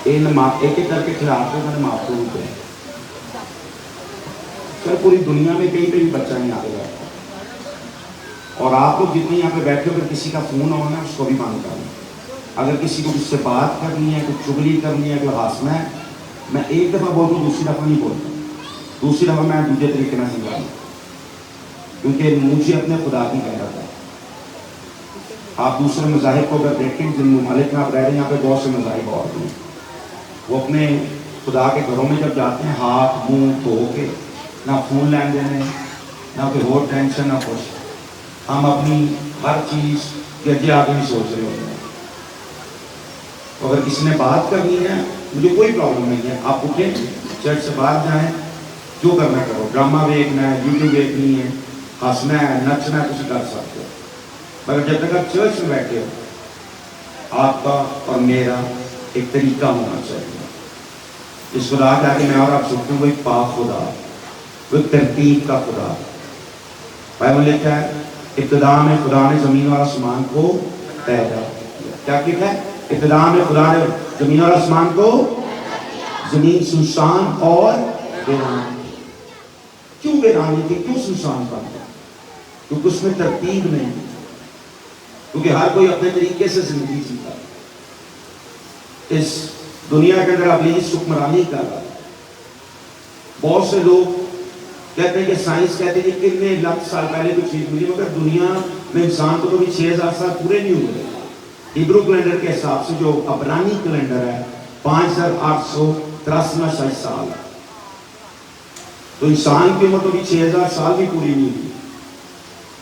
ایک ایک کر کے خلاف سے میں نے معصوم تھے. سر پوری دنیا میں کہیں پہ بھی بچہ نہیں آ رہا. اور آپ لوگ جتنے یہاں پہ بیٹھے ہو، اگر کسی کا فون ہونا ہے اس کو بھی بند کر لیں. اگر کسی کو اس سے بات کرنی ہے، کوئی چگلی کرنی ہے، کوئی ہنسنا ہے، میں ایک دفعہ بولتا ہوں، دوسری دفعہ نہیں بولتا. دوسری دفعہ میں دوسرے طریقے میں سمجھا دوں، کیونکہ مجھے اپنے خدا کی غیرت ہے. آپ دوسرے مذاہب کو اگر دیکھیں، جن ممالک میں آپ رہ رہے ہیں، یہاں پہ بہت سے مذاہب اور ہیں، وہ اپنے خدا کے گھروں میں جب جاتے ہیں ہاتھ منہ دھو کے، نہ فون لین دینے، نہ کوئی اور ٹینشن، نہ کچھ. ہم اپنی ہر چیز کے آگے آگے بھی سوچ رہے ہوتے ہیں. تو اگر کسی نے بات کرنی ہے، مجھے کوئی پرابلم نہیں ہے. آپ اٹھیں، چرچ سے باہر جائیں، جو کرنا کرو. ڈرامہ دیکھنا ہے، یوٹیوب دیکھنی ہے، ہنسنا ہے، نچنا ہے، کچھ کر سکتے ہو. مگر جب تک آپ چرچ میں بیٹھے ہو، آپ کا اور میرا ایک طریقہ ہونا چاہیے. اس خدا کے آگے میں اور آپ سوچتے ہیں، وہ ایک پاک خدا، وہ ایک ترتیب کا خدا. بائبل لکھا ہے، ابتدا میں خدا نے زمین اور آسمان کو پیدا کیا. کیا لکھا ہے؟ ابتدا میں خدا نے زمین اور آسمان کو، زمین سنسان اور ویران. کیوں ویران تھی؟ کیوں سنسان بن گیا؟ کیونکہ اس میں ترتیب نہیں، کیونکہ ہر کوئی اپنے طریقے سے زندگی جیتا. اس دنیا کے اندر ابلیس حکمرانی کر رہا ہے. بہت سے لوگ کہتے ہیں کہ سائنس کہتے ہیں کہ کتنے لاکھ سال پہلے کوئی چیز ملی، مگر دنیا میں انسان کو تو بھی 6000 سال پورے نہیں ہوئے. ہیبرو کیلنڈر کے حساب سے، جو عبرانی کیلنڈر ہے، 5883 سال. تو انسان کی عمر تو بھی 6000 سال بھی پوری نہیں ہوئی.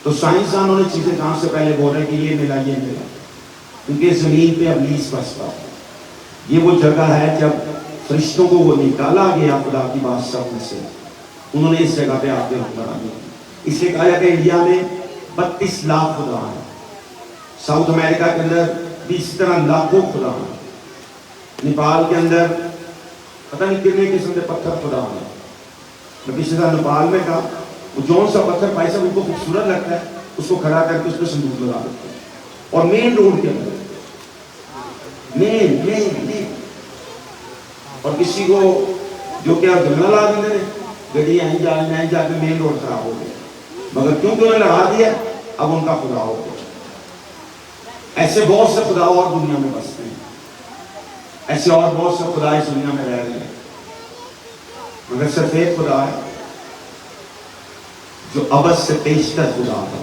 تو سائنسدانوں نے چیزیں کہاں سے پہلے بول رہے کہ یہ ملا یہ ملا، کیونکہ زمین پہ ابلیس بستا ہے. یہ وہ جگہ ہے جب فرشتوں کو وہ نکالا گیا خدا کی بادشاہ میں سے، انہوں نے اس جگہ پہ آ کے حکمرانی کی. اس لیے کہا جاتا ہے انڈیا میں 32 لاکھ خدا ہیں. ساؤتھ امریکہ کے اندر بھی اسی طرح لاکھوں خدا ہیں. نیپال کے اندر پتہ نہیں کتنے قسم کے پتھر خدا ہیں. میں پچھلے سال نیپال میں تھا، وہ جون سا پتھر پائے ان کو خوبصورت لگتا ہے، اس کو کھڑا کر کے اس پہ صندوق لگا دیتے ہیں. اور مین روڈ کے اندر مین اور کسی کو جو کیا جنگل لا دیتے ہیں، گاڑی آئیں جا کے مین روڈ خراب ہو گیا، مگر کیونکہ انہوں نے لگا دیا اب ان کا خدا ہو گیا. ایسے بہت سے خدا اور دنیا میں بستے ہیں، ایسے اور بہت سے خدا اس دنیا میں رہ رہے ہیں، مگر صرف ایک خدا ہے جو ابد سے پیشتر خدا تھا.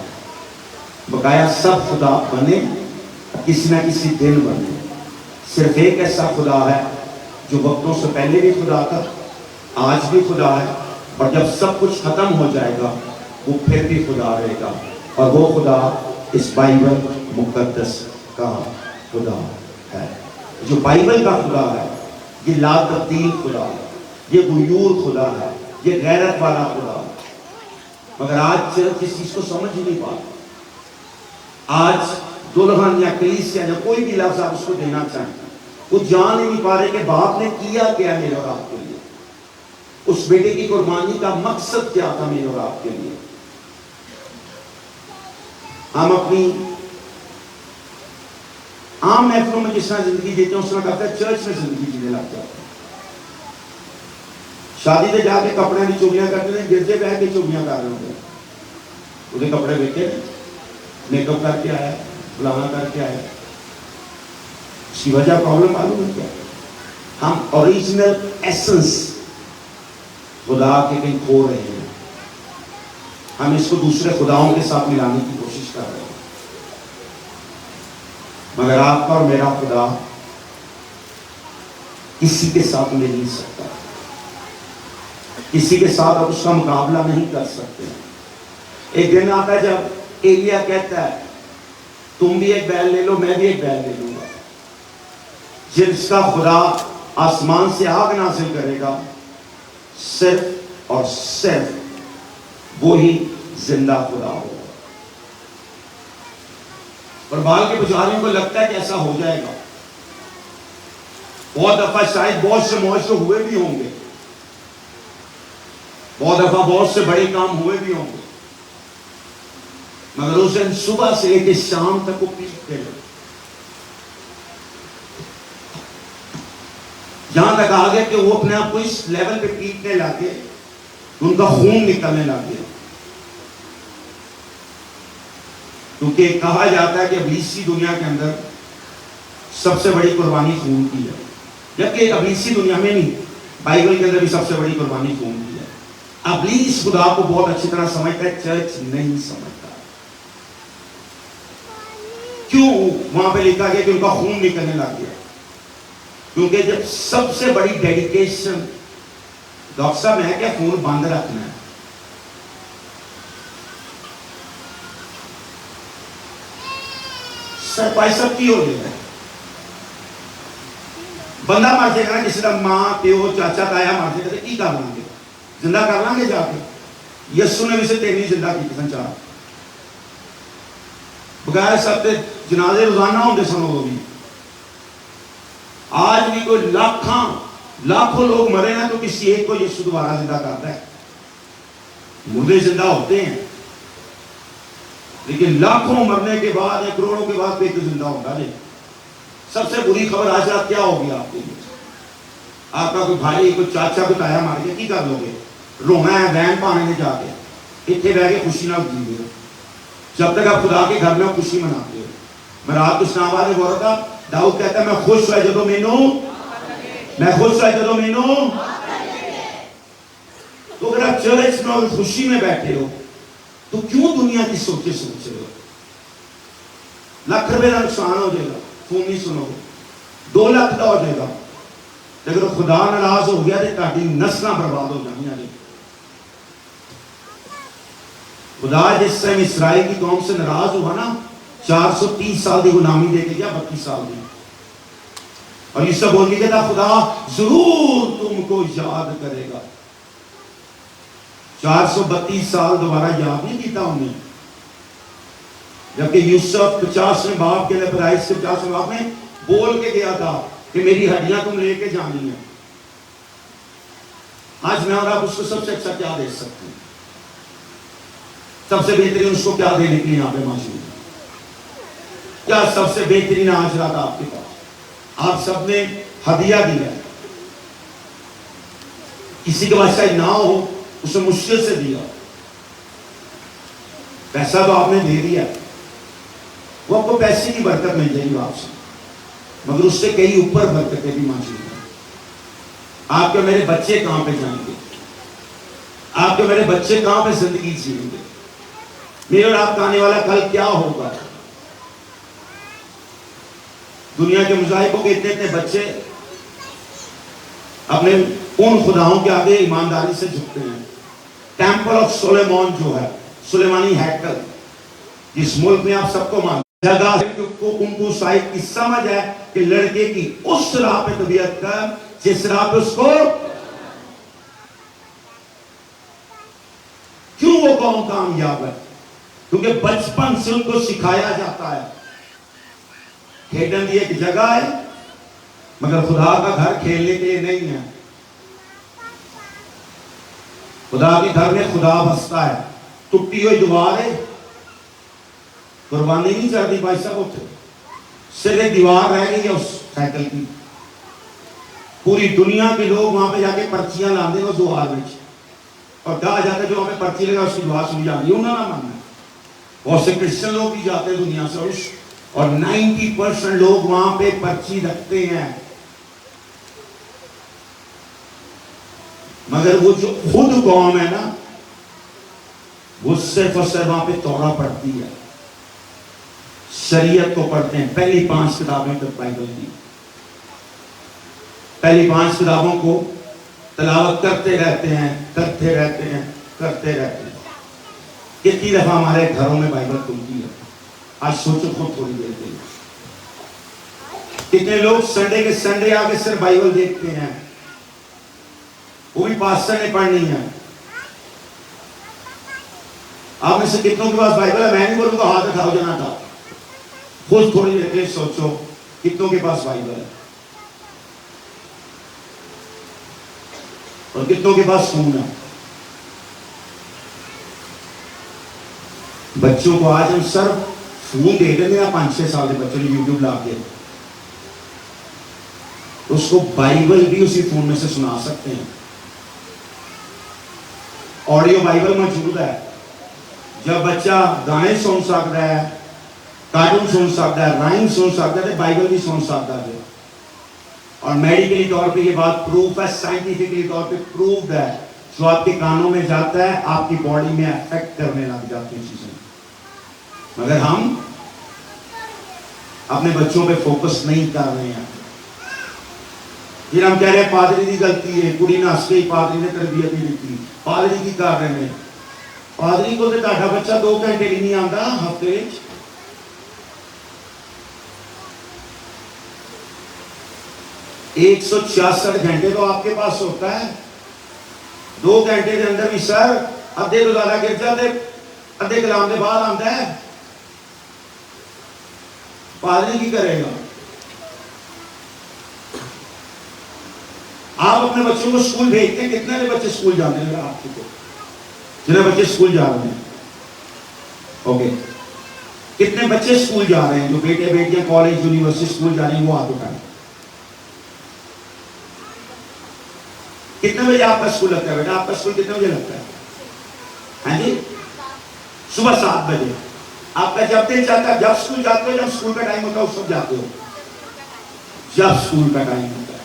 بقایا سب خدا بنے، کسی نہ کسی دن بنے. صرف ایک ایسا خدا ہے جو وقتوں سے پہلے بھی خدا تھا، آج بھی خدا ہے، اور جب سب کچھ ختم ہو جائے گا وہ پھر بھی خدا رہے گا. اور وہ خدا اس بائبل مقدس کا خدا ہے. جو بائبل کا خدا ہے، یہ لا تبدیل خدا ہے، یہ غیور خدا ہے، یہ غیرت والا خدا ہے. مگر آج صرف اس چیز کو سمجھ ہی نہیں پاتے. آج دلہن یا کلیسیا یا کوئی بھی لفظ آپ اس کو دینا چاہیں، وہ جان ہی نہیں پا رہے کہ باپ نے کیا کیا میرے اور آپ کے لیے، اس بیٹے کی قربانی کا مقصد کیا تھا میرے اور آپ کے لیے. ہم اپنی عام محفلوں میں جس طرح زندگی جیتے ہیں اس طرح کہتے ہیں چرچ میں زندگی جینے لگ جاتے ہیں. شادی سے جا کے کپڑے کی چولیاں کرتے ہیں، گرجے بہ کے چولیاں کر رہے ہوتے ہیں. انہیں کپڑے بیٹے میک اپ کر کے آیا، فلانا کر کے آیا. اس کی وجہ پرابلم معلوم ہے کیا؟ ہم اوریجنل ایسنس خدا کے کہیں کھو رہے ہیں. ہم اس کو دوسرے خداؤں کے ساتھ ملانے کی کوشش کر رہے ہیں. مگر آپ کا اور میرا خدا کسی کے ساتھ مل نہیں سکتا، کسی کے ساتھ آپ اس کا مقابلہ نہیں کر سکتے. ایک دن آتا ہے جب ایلیا کہتا ہے تم بھی ایک بیل لے لو، میں بھی ایک بیل لے لوں گا. جس کا خدا آسمان سے آگ نازل کرے گا، صرف اور صرف وہی زندہ خدا ہوگا. اور بال کے پجاریوں کو لگتا ہے کہ ایسا ہو جائے گا. بہت دفعہ شاید بہت سے معجزے ہوئے بھی ہوں گے، بہت دفعہ بہت سے بڑے کام ہوئے بھی ہوں گے، مگر اس دن صبح سے لے کے شام تک وہ پیٹ پہ یہاں تک آ گئے کہ وہ اپنے آپ کو اس لیول پہ پیٹنے لگے، ان کا خون نکلنے لگ گیا. کیونکہ کہا جاتا ہے کہ ابلیسی دنیا کے اندر سب سے بڑی قربانی خون کی ہے، جبکہ ابلیسی دنیا میں نہیں، بائبل کے اندر بھی سب سے بڑی قربانی خون کی ہے. ابلیس خدا کو بہت اچھی طرح سمجھتا ہے، چرچ نہیں سمجھتا. کیوں وہاں پہ لکھا گیا کہ ان کا خون نکلنے لگ گیا؟ کیونکہ جب سب سے بڑی ڈیڈیکیشن، ڈاکٹر صاحب ہے کیا خون بند رکھنا ہے، سر پائی سب کی ہو گیا ہے. بندہ مر جائے گا نا، کسی کا ماں پیو چاچا تایا مر جائے گا، کی کر لیں گے؟ زندہ کر لیں گے جا کے؟ یسو نے بھی سے تیری زندہ کی کسن چاہ بغیر سب تے جنازے روزانہ ہوندے سن. وہ بھی آج بھی کوئی لاکھوں لوگ مرے نا تو کسی ایک کو یسو دوبارہ زندہ کرتا ہے. مردے زندہ ہوتے ہیں لیکن لاکھوں مرنے کے بعد یا کروڑوں کے بعد کوئی زندہ ہوتا نہیں. سب سے بری خبر آج رات کیا ہوگی آپ کے لیے؟ آپ کا کوئی بھائی کوئی چاچا کوئی تایا مار گیا، کی کر لو گے؟ رونا ہے وین پانے میں جا کے، اتنے بہ کے خوشی نہ جی گے. جب تک آپ خدا کے گھر میں خوشی مناتے ہو. میں رات کو اسلام آباد میں بول رہا تھا، داؤد کہتا ہے میں خوش ہوا جدو مینوں. تو اگر آپ چرچ میں اور خوشی میں بیٹھے ہو تو کیوں دنیا کی سوچے سوچ رہے ہو؟ لاکھ روپے کا نقصان ہو جائے گا، فون نہیں سنو گے، 2 لاکھ کا ہو جائے گا. اگر خدا ناراض ہو گیا تو تاری نسلیں برباد ہو جائیں. خدا جس ٹائم اسرائیل کی قوم سے ناراض ہوا نا، 430 سال کی غلامی دے کے گیا، 32 سال کی. اور یہ سب بولنے کے تھا خدا ضرور تم کو یاد کرے گا. 432 سال دوبارہ یاد نہیں کیتا انہیں. جبکہ یوسف 50ویں باپ کے لیے پیدائش سے 50ویں باپ میں بول کے گیا تھا کہ میری ہڈیاں تم لے کے جانی ہیں. آج میں اور آپ اس کو سب سے اچھا کیا دے سکتے ہیں؟ سب سے بہترین اس کو کیا دینے کے لیے یہاں پہ موجود ہے؟ کیا سب سے بہترین آج رات آپ کے پاس؟ آپ سب نے ہدیہ دیا، کسی کے پاس شاید نہ ہو، اسے مشکل سے دیا. پیسہ تو آپ نے دے دیا، وہ آپ کو پیسے کی برکت مل جائے گی آپ سے، مگر اس سے کئی اوپر برکتیں بھی موجود ہیں. آپ کے میرے بچے کہاں پہ جائیں گے؟ آپ کے میرے بچے کہاں پہ زندگی جیئیں گے؟ میرے اور آپ کا آنے والا کل کیا ہوگا؟ دنیا کے مذاہبوں کے اتنے بچے اپنے ان خداؤں کے آگے ایمانداری سے جھکتے ہیں. ٹیمپل آف سلیمان جو ہے، سلیمانی ہیکل، جس ملک میں آپ سب کو مانتے ہیں، جگہ ان کو صاحب کی سمجھ ہے کہ لڑکے کی اس راہ پہ طبیعت کر جس راہ پہ اس کو. کیوں وہ قوم کامیاب ہے؟ کیونکہ بچپن سے ان کو سکھایا جاتا ہے کھیلنے کی ایک جگہ ہے مگر خدا کا گھر کھیلنے کے لیے نہیں ہے. خدا کے گھر میں خدا بستا ہے. ٹوٹی ہوئی دیوار ہے، قربانی نہیں چاہتی بھائی صاحب، اٹھے صرف ایک دیوار رہ گئی ہے اس سائیکل کی. پوری دنیا کے لوگ وہاں پہ جا کے پرچیاں لاندے اس دیوار میں، اور کہا جاتا ہے جو وہاں پہ پرچی لگا اس کی دعا سنی جاتی ہے. انہوں نے ماننا ہے. بہت سے کرسچن لوگ بھی جاتے ہیں دنیا سے، اور 90% لوگ وہاں پہ پرچی رکھتے ہیں، مگر وہ جو خود قوم ہے نا، وہ صرف اور صرف وہاں پہ تورا پڑھتی ہے، شریعت کو پڑھتے ہیں. پہلی 5 کتابیں تک بائبل کی، پہلی 5 کتابوں کو تلاوت کرتے رہتے ہیں. کتنی دفعہ ہمارے گھروں میں بائبل کھلتی ہے؟ آج سوچو خود تھوڑی دیر کے لیے. کتنے لوگ سنڈے کے سنڈے آگے صرف بائبل دیکھتے ہیں، وہ بھی پاسٹر نے پڑھنی ہے. آپ میں سے کتنوں کے پاس بائبل ہے؟ میں نہیں بولوں گا ہاتھ اٹھاؤ جنا تھا. خود تھوڑی دیر کے سوچو کتنوں کے پاس بائبل ہے اور کتنوں کے پاس فون ہے. بچوں کو آج ہم صرف فون دے دیں گے، 5-6 سال کے بچوں نے یوٹیوب لا کے تو اس کو بائبل بھی اسی فون میں سے سنا سکتے ہیں. آڈیو بائبل موجود ہے. جب بچہ گانے سن سکتا ہے, کارٹون سن سکتا ہے, رائم سن سکتا ہے, بائبل بھی سن سکتا ہے. اور میڈیکلی طور پہ یہ بات پروف ہے, سائنٹیفکلی طور پہ پروفڈ ہے. جو آپ کے کانوں میں جاتا ہے آپ کی باڈی میں افیکٹ کرنے لگ جاتی ہیں چیزیں. مگر ہم اپنے بچوں پہ فوکس نہیں کر رہے ہیں. پھر ہم کہہ رہے ہیں پادری کی غلطی ہے, کڑی نس گئی, پادری نے تربیت نہیں دیتی, پادری کی کر رہے ہیں. پادری کو تو تہاڈا بچہ 2 گھنٹے بھی نہیں آتا ہفتے. 166 گھنٹے تو آپ کے پاس ہوتا ہے. 2 گھنٹے کے اندر بھی سر ادھے روزانہ گر جاتے, ادھے کلام کے بعد آتا ہے. پادری کی کرے گا؟ آپ اپنے بچوں کو اسکول بھیجتے ہیں, کتنے بچے اسکول جاتے ہیں آپ کو؟ جتنے بچے اسکول جا رہے ہیں, اوکے, کتنے بچے اسکول جا رہے ہیں جو بیٹے بیٹیاں کالج یونیورسٹی اسکول جا رہے ہیں, وہ آپ اٹھائیں. کتنے بجے آپ کا اسکول لگتا ہے بیٹا؟ آپ کا اسکول کتنے بجے لگتا ہے؟ ہاں جی, صبح 7 بجے. آپ کا جب دل چاہتا ہے جب اسکول جاتے ہو, جب اسکول کا ٹائم ہوتا ہے اس وقت جاتے ہو؟ جب اسکول کا ٹائم ہوتا ہے.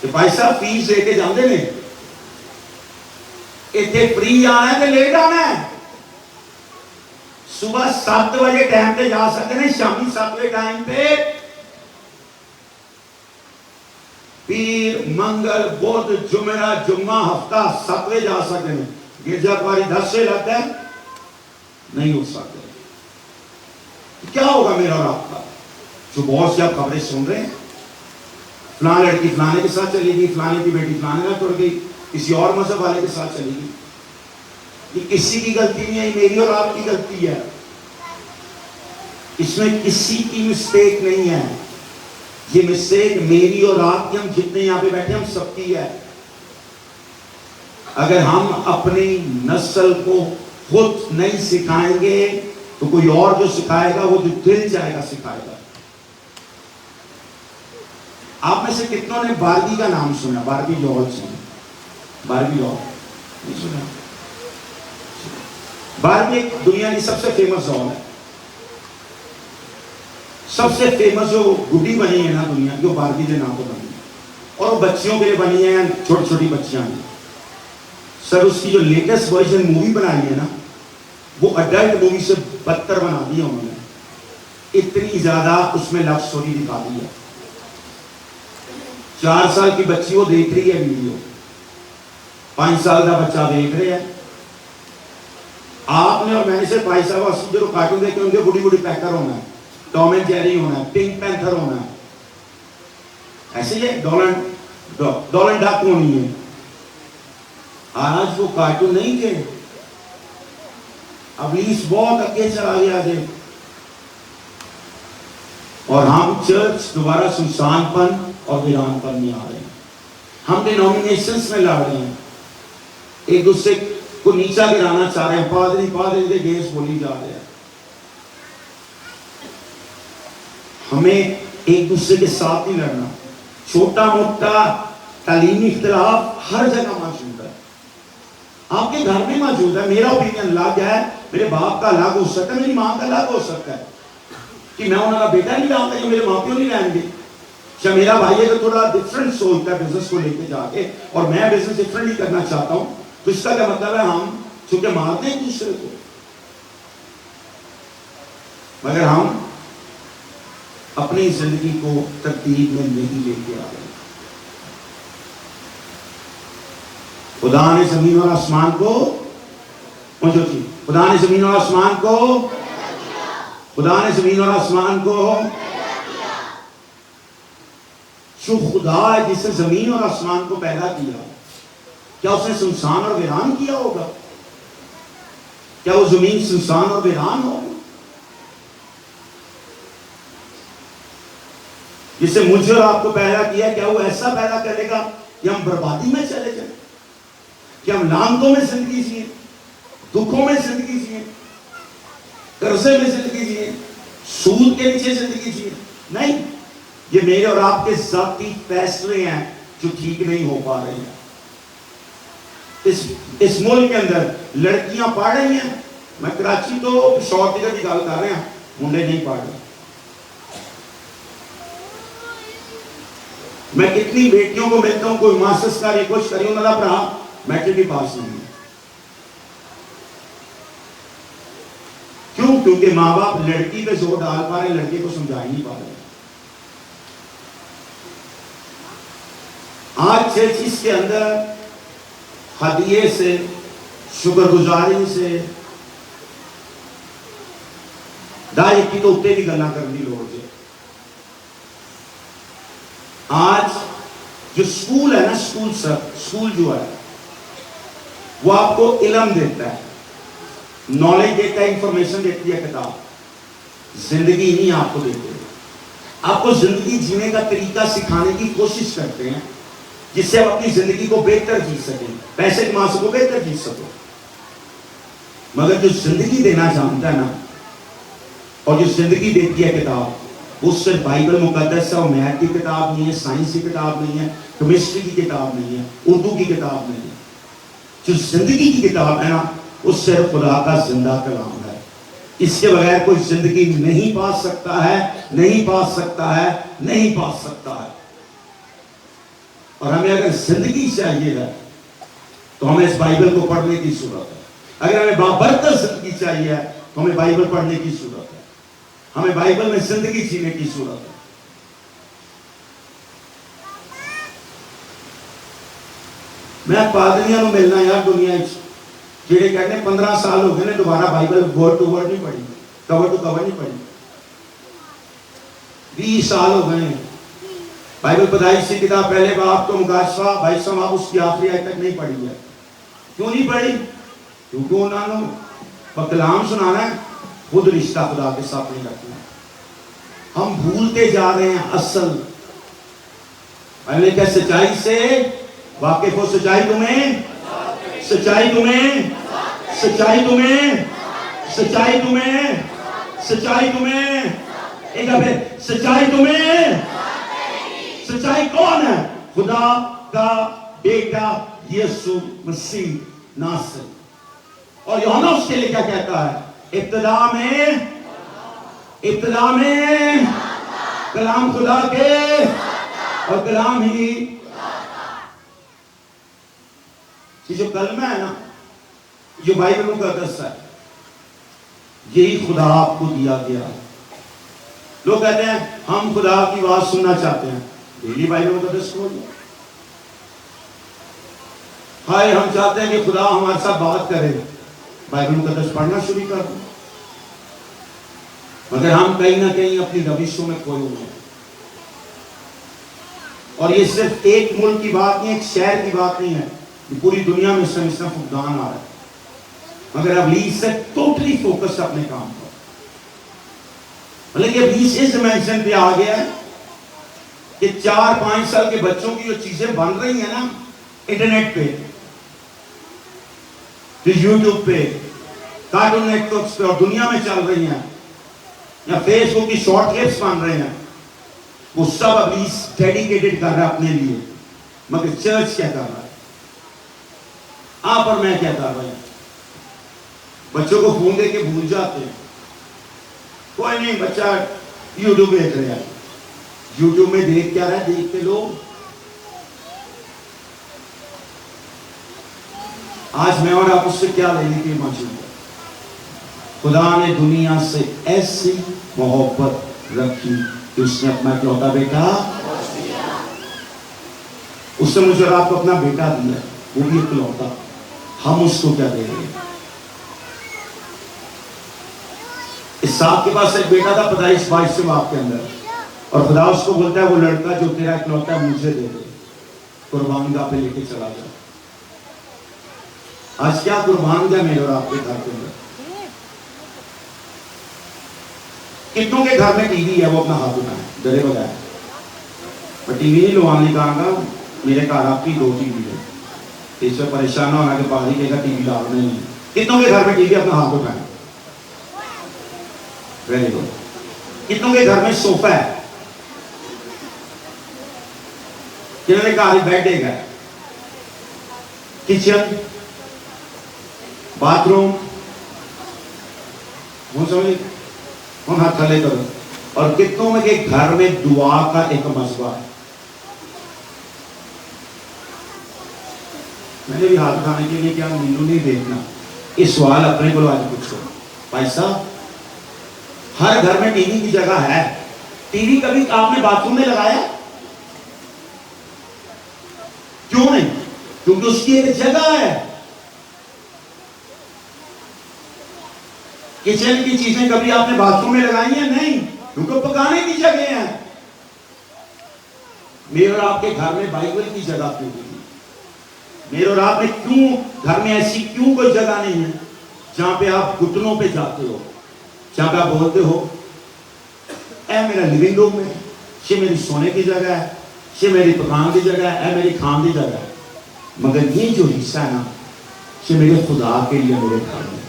کہ بھائی صاحب فیس دے کے جاندے نے, اتنے فری آنا ہے کہ لیٹ آنا ہے؟ صبح 7 بجے ٹائم پہ جا سکتے ہیں, شامی 7 بجے ٹائم پہ. پیر, منگل, بدھ, جمعرات, جمعہ, ہفتہ 7 بجے جا سکتے ہیں. گرجا کاری 10 سے لگتا ہے, نہیں ہو سکتے. کیا ہوگا میرا اور آپ کا؟ جو بہت سی آپ خبریں سن رہے ہیں, فلاں لڑکی فلانے کے ساتھ چلی گئی, فلانے کی بیٹی فلانے کا ٹوٹ گئی, کسی اور مذہب والے کے ساتھ چلی گئی. یہ کسی کی غلطی نہیں ہے, یہ میری اور آپ کی غلطی ہے. اس میں کسی کی مسٹیک نہیں ہے. یہ مسٹیک میری اور آپ کی, ہم جتنے یہاں پہ بیٹھے ہم سب کی ہے. اگر ہم اپنی نسل کو خود نہیں سکھائیں گے تو کوئی اور جو سکھائے گا, وہ جو دل چاہے گا سکھائے گا. آپ میں سے کتنوں نے باربی کا نام سنا؟ باربی ڈال سنا؟ باربی ڈال نہیں سنا؟ باربی ایک دنیا کی سب سے فیمس ڈال ہے. سب سے فیمس جو گڈی بنی ہے نا دنیا کی, وہ باربی کے نام پہ بنی ہے. اور وہ بچیوں کے لیے بنی ہے, چھوٹی چھوٹی بچیاں ہیں. سر اس کی جو لیٹسٹ ورژن مووی بنائی ہے نا, وہ اڈلٹ مووی سے بدتر بنا دی ہے انہوں نے. اتنی زیادہ اس میں لو سٹوری دکھا دی ہے. 4 سال کی بچی وہ دیکھ رہی ہے ویڈیو, 5 سال کا بچہ دیکھ رہے ہیں. آپ نے اور میں نے سے بھائی صاحب جو کارٹون دیکھے ان کے بڑی بڑی پیکر ہونا ہے, ٹام اینڈ جیری ہونا ہے, پنک پینتھر ہونا ہے, ایسے ہی ڈونلڈ ڈک ہونی ہے. آج وہ کارٹون نہیں تھے. ابلیس بہت اگے چلا گیا تھے, اور ہم چرچ دوبارہ سنسان پن اور ویران پن میں آ رہے ہیں. ہم ڈینومینیشنز میں لڑ رہے ہیں, ایک دوسرے کو نیچا گرانا چاہ رہے ہیں. پادری پادری کے گیس بولی جا رہے ہیں. ہمیں ایک دوسرے کے ساتھ نہیں لڑنا. چھوٹا موٹا تعلیمی اختلاف ہر جگہ موجود ہے. آپ کے گھر میں موجود ہے. میرا اوپینین الگ ہے, میرے باپ کا الگ ہو سکتا ہے, میری ماں کا الگ ہو سکتا ہے. کہ میں انہوں کا بیٹا نہیں لاؤں گا جو میرے ماں پیوں نہیں لائیں گے. یا میرا بھائی اگر تھوڑا ڈفرنٹ سوچتا ہے بزنس کو لے کے جا کے, اور میں بزنس ڈفرنٹلی کرنا چاہتا ہوں, تو اس کا کیا مطلب ہے ہم چونکہ مارتے ہیں ایک دوسرے کو. مگر ہم اپنی زندگی کو ترتیب میں نہیں لے کے آ رہے. خدا نے زمین اور آسمان کو, خدا نے زمین اور آسمان کو, خدا نے زمین اور آسمان کو, جو خدا ہے جس نے زمین اور آسمان کو پیدا کیا, کیا اس نے سنسان اور ویران کیا ہوگا؟ کیا وہ زمین سنسان اور ویران ہوگی؟ جس نے مجھے اور آپ کو پیدا کیا, کیا وہ ایسا پیدا کرے گا کہ ہم بربادی میں چلے جائیں, کہ ہم لانتوں میں زندگی جئیں, دکھوں میں زندگی جئیں, قرضے میں زندگی جئیں, سود کے نیچے زندگی جئیں؟ نہیں. یہ میرے اور آپ کے ذاتی فیصلے ہیں جو ٹھیک نہیں ہو پا رہے ہیں. اس ملک کے اندر لڑکیاں پڑھ رہی ہیں. میں کراچی تو پشاور کی گل کر رہے ہیں, منڈے نہیں پڑھ رہے. میں کتنی بیٹیوں کو ملتا ہوں, کوئی ماسٹرز کا ریکویسٹ کری انہوں نے پڑھا میٹرک بھی پاس نہیں ہے. کیوں؟ کیونکہ ماں باپ لڑکی پہ زور ڈال پا رہے, لڑکے کو سمجھا ہی نہیں پا رہے. آج چرچز کے اندر ہدیے سے, شکر گزاری سے, دائیں کی تو اتنے بھی گلا کرنی لوڑ ہے. آج جو سکول ہے نا, سکول جو ہے وہ آپ کو علم دیتا ہے, نالج دیتا ہے, انفارمیشن دیتی ہے کتاب. زندگی نہیں آپ کو دیتے, آپ کو زندگی جینے کا طریقہ سکھانے کی کوشش کرتے ہیں جس سے آپ اپنی زندگی کو بہتر جی سکیں, پیسے کما سکو, بہتر جی سکو. مگر جو زندگی دینا جانتا ہے نا, اور جو زندگی دیتی ہے کتاب, وہ صرف بائبل مقدس ہے, اور میتھ کی کتاب نہیں ہے, سائنس کی کتاب نہیں ہے, کیمسٹری کی کتاب نہیں ہے, اردو کی کتاب نہیں ہے. جو زندگی کی کتاب ہے نا, وہ صرف خدا کا زندہ کلام ہے. اس کے بغیر کوئی زندگی نہیں پا سکتا ہے, نہیں پا سکتا ہے, نہیں پا سکتا ہے. اور ہمیں اگر زندگی چاہیے ہے تو ہمیں اس بائبل کو پڑھنے کی ضرورت ہے. اگر ہمیں بابرکت زندگی چاہیے ہے تو ہمیں بائبل پڑھنے کی ضرورت ہے. ہمیں بائبل میں زندگی جینے کی ضرورت ہے. میں پادریاں نو ملنا یار دنیا جڑے کہتے ہیں 15 سال ہو گئے نے دوبارہ بائبل ورڈ ٹو ورڈ نہیں پڑھی, کور ٹو کور نہیں پڑھی. 20 سال ہو گئے بائبل پیدائش کی کتاب پہلے باب تو مکاشفہ 22 باب اس کی آخری آیت تک نہیں پڑھی ہے. کیوں نہیں پڑھی؟ کیونکہ انہوں نے کلام سنانا ہے, خود رشتہ خدا کے ساتھ نہیں رکھنا. ہم بھولتے جا رہے ہیں اصل. پہلے کیا سچائی سے واقف ہو, سچائی تمہیں, سچائی تمہیں, سچائی تمہیں, سچائی تمہیں, سچائی تمہیں, ایک دفعہ سچائی تمہیں. سچائی کون ہے؟ خدا کا بیٹا یسوع مسیح ناصر. اور یوحنا اس کے لیے کیا کہتا ہے؟ ابتدا میں کلام خدا کے, اور کلام ہی یہ جو کلمہ ہے نا, جو بائبل مقدس ہے, یہی خدا آپ کو دیا گیا. لوگ کہتے ہیں ہم خدا کی آواز سننا چاہتے ہیں, ڈیلی بائبل مقدس کھول لو. ہائے ہم چاہتے ہیں کہ خدا ہمارے ساتھ بات کرے, بائبل مقدس پڑھنا شروع کر دو. مگر ہم کہیں نہ کہیں اپنی روشوں میں کھوئے ہوئے ہیں. اور یہ صرف ایک ملک کی بات نہیں, ایک شہر کی بات نہیں ہے, پوری دنیا میں اس میں فقدان آ رہا ہے. مگر ابلیس سے ٹوٹلی فوکس اپنے کام پر. لیکن ابلیس اس ڈیمینشن پہ آ گیا ہے کہ 4-5 سال کے بچوں کی جو چیزیں بن رہی ہیں نا انٹرنیٹ پہ, یوٹیوب پہ, کارٹون نیٹ ورکس پہ, اور دنیا میں چل رہی ہیں, یا فیس بک کی شارٹ کلپس بن رہے ہیں, وہ سب ابلیس ڈیڈیکیٹڈ کر رہا ہے اپنے لیے. مگر چرچ کیا کر رہا ہے؟ آپ اور میں کیا کر رہے ہیں؟ بچوں کو فون دے کے بھول جاتے ہیں. کوئی نہیں, بچہ یوٹیوب دیکھ رہا ہے, یوٹیوب میں دیکھ کیا رہا ہے, دیکھتے لوگ. آج میں اور آپ اس سے کیا لینے کی موجود ہے؟ خدا نے دنیا سے ایسی محبت رکھی کہ اس نے اپنا اکلوتا بیٹا, اس نے مجھے اور آپ کو اپنا بیٹا دیا, وہ بھی اکلوتا. ہم اس کو کیا دے رہے ہیں؟ اسحاق کے پاس ایک بیٹا تھا پیدائش 22 باب کے اندر, اور خدا اس کو بولتا ہے وہ لڑکا جو تیرا اکلوتا ہے مجھے دے دے, قربان گاہ پہ لے کے چلا جا. آج کیا قربان گاہ میرے اور آپ کے گھر کے اندر؟ کتنوں کے گھر میں ٹی وی ہے؟ وہ اپنا ہاتھ اٹھائیں, ڈرے بغیر. میں ٹی وی نہیں لوانے کہاں گا, میرے گھر آپ کی 2 ٹی وی ہے, اس سے پریشان ہونا کہ پانی کہے گا ٹی وی لاؤ نہیں. کتنوں کے گھر میں ٹی وی؟ اپنا ہاتھ اٹھائیں. Very good. کتنوں کے گھر میں صوفہ ہے؟ جنہوں نے کہا بیڈ ہے، کچن، باتھ روم، ہوں سمجھے، ہوں ہاتھ تھلے کرو. اور کتنوں میں کہ گھر میں دعا کا ایک مذبح ہے. میں نے بھی ہاتھ اٹھانے کے لیے کیا مینو نہیں دیکھنا. یہ سوال اپنے کو آج پوچھو بھائی صاحب، ہر گھر میں ٹی وی کی جگہ ہے. ٹی وی کبھی آپ نے باتھ روم میں لگایا؟ کیوں نہیں؟ کیونکہ اس کی ایک جگہ ہے. کچن کی چیزیں کبھی آپ نے باتھ روم میں لگائی ہیں؟ نہیں، کیونکہ پکانے کی جگہ ہیں. میرے اور آپ کے گھر میں بائبل کی جگہ کیوں نہیں؟ میرے اور آپ نے کیوں گھر میں ایسی کیوں کوئی جگہ نہیں ہے جہاں پہ آپ گھٹنوں پہ جاتے ہو، جہاں پہ آپ بولتے ہو اے میرا لیونگ روم ہے، یہ میری سونے کی جگہ ہے، یہ میری پکان کی جگہ ہے، اے میری کھان کی جگہ ہے. مگر یہ جو حصہ ہے نا، یہ میرے خدا کے لیے میرے گھر میں،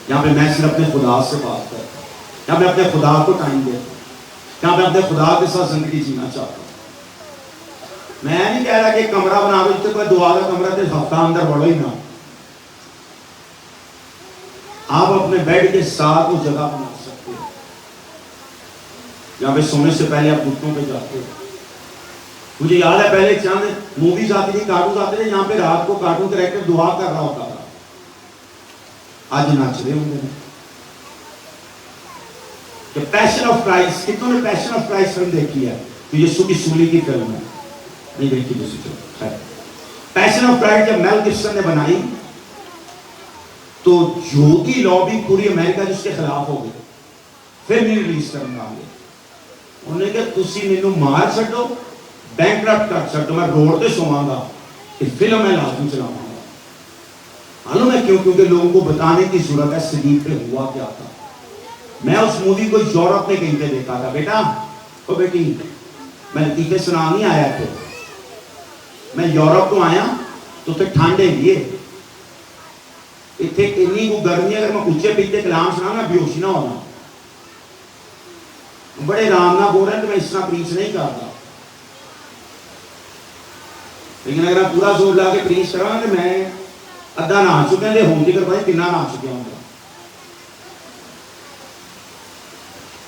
یہاں پہ میں صرف اپنے خدا سے بات کرتا ہوں، یہاں پہ اپنے خدا کو ٹائم دیتا ہوں، یہاں پہ اپنے خدا کے ساتھ زندگی جینا چاہتا ہوں. میں نہیں کہہ رہا کہ کمرہ بنا دو، جتنے کوئی دعا کا کمرہ تے ہفتہ اندر بڑھو ہی نہ. آپ اپنے بیڈ کے ساتھ وہ جگہ بنا سکتے ہیں جہاں پہ سونے سے پہلے آپ گھٹنوں پہ جاتے ہو. مجھے یاد ہے پہلے چاند موویز آتی تھی، کارٹونز آتے تھے، یہاں پہ رات کو کارٹون کریکٹر دعا کر رہا ہوتا تھا. آج ناچ رہے ہوں گے. پیشن آف کرائسٹ، کتنوں نے پیشن آف کرائسٹ فلم دیکھی ہے؟ تو یسوع کی سولی کی فلم ہے، نہیں دیکھی دوسری فلم. پیشن آف کرائسٹ جب میل گبسن نے بنائی تو یہودی لابی پوری امریکہ جس کے خلاف ہو گئی، پھر نہیں ریلیز کرنا آگے. انہوں نے کہا تسی مینوں مار چھڈو، بینکرپٹ کر چھڈو، میں روڈ تے سواں گا، یہ فلم میں لازم چلاؤں گا. معلوم ہے کیوں؟ کیونکہ لوگوں کو بتانے کی ضرورت ہے صلیب پہ ہوا کیا تھا. میں اس مووی کو یورپ میں کہیں پہ دیکھا تھا. بیٹا او بیٹی، میں لطیفے سنا نہیں آیا تھے، میں یورپ تو آیا تو تے ٹھنڈ ہے لیے اتنے اتنی کو گرمی، اگر میں اچھے پیتے کلام سنا میں بیہوش نہ ہونا. بڑے آرام نہ بول رہے ہیں تو میں اس طرح پریچ نہیں کرتا، لیکن اگر میں پورا زور لا کے پریچ کرا تو میں ادھا نہ چکے ہیں، ہوں کر پائے کتنا نہ چکے ہوں گا.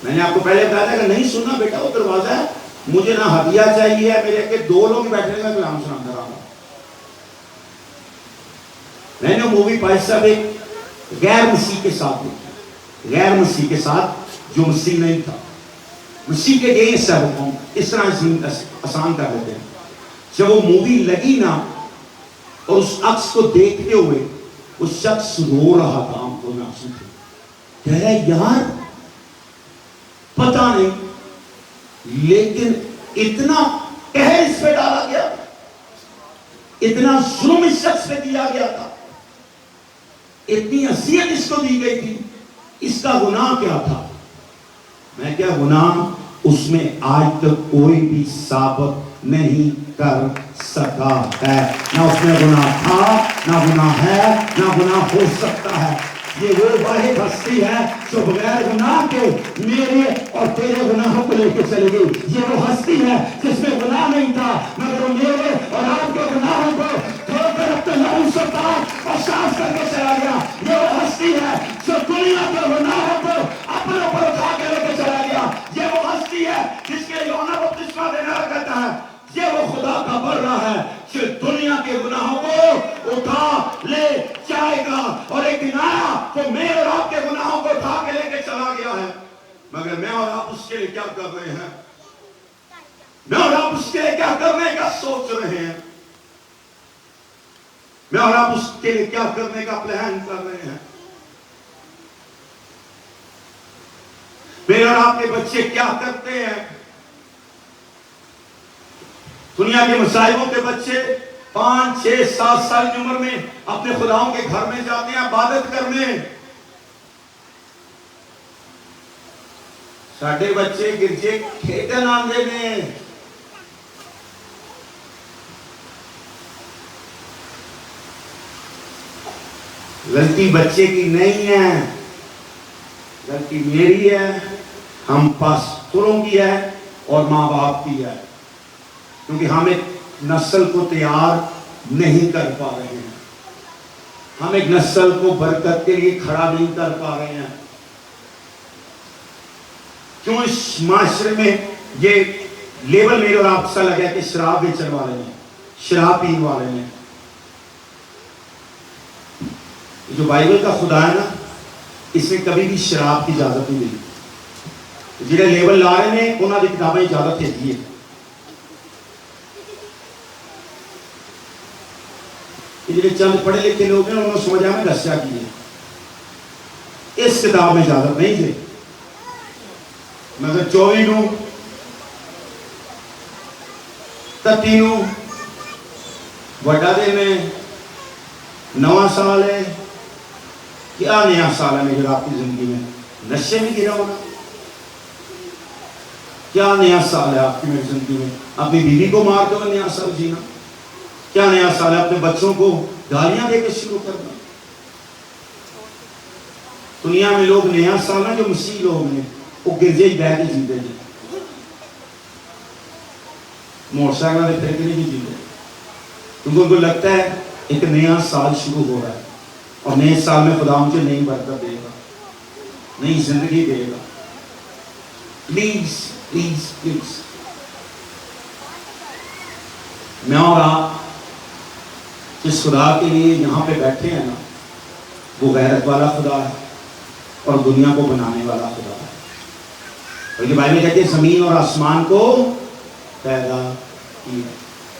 میں نے آپ کو پہلے بتایا تھا کہ نہیں سننا بیٹا وہ دروازہ ہے، مجھے نہ ہدیہ چاہیے، میرے کے دو لوگ بیٹھے میں کلام سناتا رہا. میں نے مووی پائی صاحب ایک غیر مسیح کے ساتھ دیکھی، غیر مسیح کے ساتھ جو مسیح نہیں تھا. مسیح کے گئے سب ہوں اس طرح آسان کر دیتے ہیں. جب وہ مووی لگی نا اور اس عکس کو دیکھتے ہوئے اس شخص رو رہا تھا، ہم کو محسوس تھے، کہہ رہے یار پتہ نہیں، لیکن اتنا قہر اس پہ ڈالا گیا، اتنا ظلم اس شخص پہ دیا گیا تھا، اتنی اذیت اس کو دی گئی تھی، اس کا گناہ کیا تھا؟ میں کیا گناہ اس میں آج تک کوئی بھی ثابت نہیں کر سکا ہے. نہ اس میں گناہ تھا، نہ گناہ ہے، نہ گناہ ہو سکتا ہے. یہ وہ واحد ہستی ہے جو بغیر گناہ کے میرے اور تیرے گناہوں کو لے کے چلے گی. یہ وہ ہستی ہے جس میں گناہ نہیں تھا مگر وہ میرے اور آپ کے گناہوں کو دھو کر اپنے لہو سے پاک اور صاف کر کے چلا گیا. یہ وہ ہستی ہے جو دنیا کے گناہوں کو اپنے اوپر اٹھا کے لے کے چلا گیا. یہ وہ ہستی ہے جس کے یوحنا بپتسمہ دینے والا کہتا ہے یہ وہ خدا کا بڑھا ہے جو دنیا کے گناہوں کو اٹھا لے جائے گا. اور ایک دن آیا تو میرے اور آپ کے گناہوں کو اٹھا کے لے کے چلا گیا ہے. مگر میں اور آپ اس کے لیے کیا کر رہے ہیں؟ میں اور آپ اس کے لیے کیا کرنے کا سوچ رہے ہیں؟ میں اور آپ اس کے لیے کیا کرنے کا پلان کر رہے ہیں؟ میرے اور آپ کے بچے کیا کرتے ہیں؟ دنیا کے مصائبوں کے بچے 5, 6, 7 سال کی عمر میں اپنے خداؤں کے گھر میں جاتے ہیں عبادت کرنے. ساڈے بچے گرجے کھیتن آندے نے. غلطی بچے کی نہیں ہے، غلطی میری ہے، ہم پاسٹروں کی ہے اور ماں باپ کی ہے. کیونکہ ہم ایک نسل کو تیار نہیں کر پا رہے ہیں، ہم ایک نسل کو برکت کے لیے کھڑا نہیں کر پا رہے ہیں. کیوں اس معاشرے میں یہ لیبل میرے اور آپ سے لگا کہ شراب بیچنے والے ہیں، شراب پینے والے ہیں. جو بائبل کا خدا ہے نا، اس نے کبھی بھی شراب کی اجازت نہیں دی. جہاں لیبل لا رہے ہیں انہوں نے کتابیں اجازت دے دی ہے. جہاں چند پڑھے لکھے لوگ ہیں انہوں نے سمجھا میں دسیا کی ہے، اس کتاب میں اجازت نہیں دے. مگر 24 نو 31 نو وڈا دن ہے، نواں سال ہے. کیا نیا سال ہے میرے آپ کی زندگی میں؟ نشے میں گرا ہونا. کیا نیا سال ہے آپ کی میری زندگی میں؟ اپنی بیوی کو مار دو نیا سال جینا. کیا نیا سال ہے؟ اپنے بچوں کو گالیاں دے کے شروع کرنا. دنیا میں لوگ نیا سال ہے جو مسیح لوگ ہیں وہ گرجے ہی بہ کے جیتے ہیں، موٹر سائیکل پہ پھر کے نہیں جیتے، کیونکہ ان کو لگتا ہے ایک نیا سال شروع ہو رہا ہے اور نئے سال میں خدا مجھے نئی برکت دے گا، نئی زندگی دے گا. پلیز پلیز پلیز، میں اور آپ جس خدا کے لیے یہاں پہ بیٹھے ہیں نا، وہ غیرت والا خدا ہے اور دنیا کو بنانے والا خدا ہے. اور یہ بائبل کہتے ہیں زمین اور آسمان کو پیدا کیا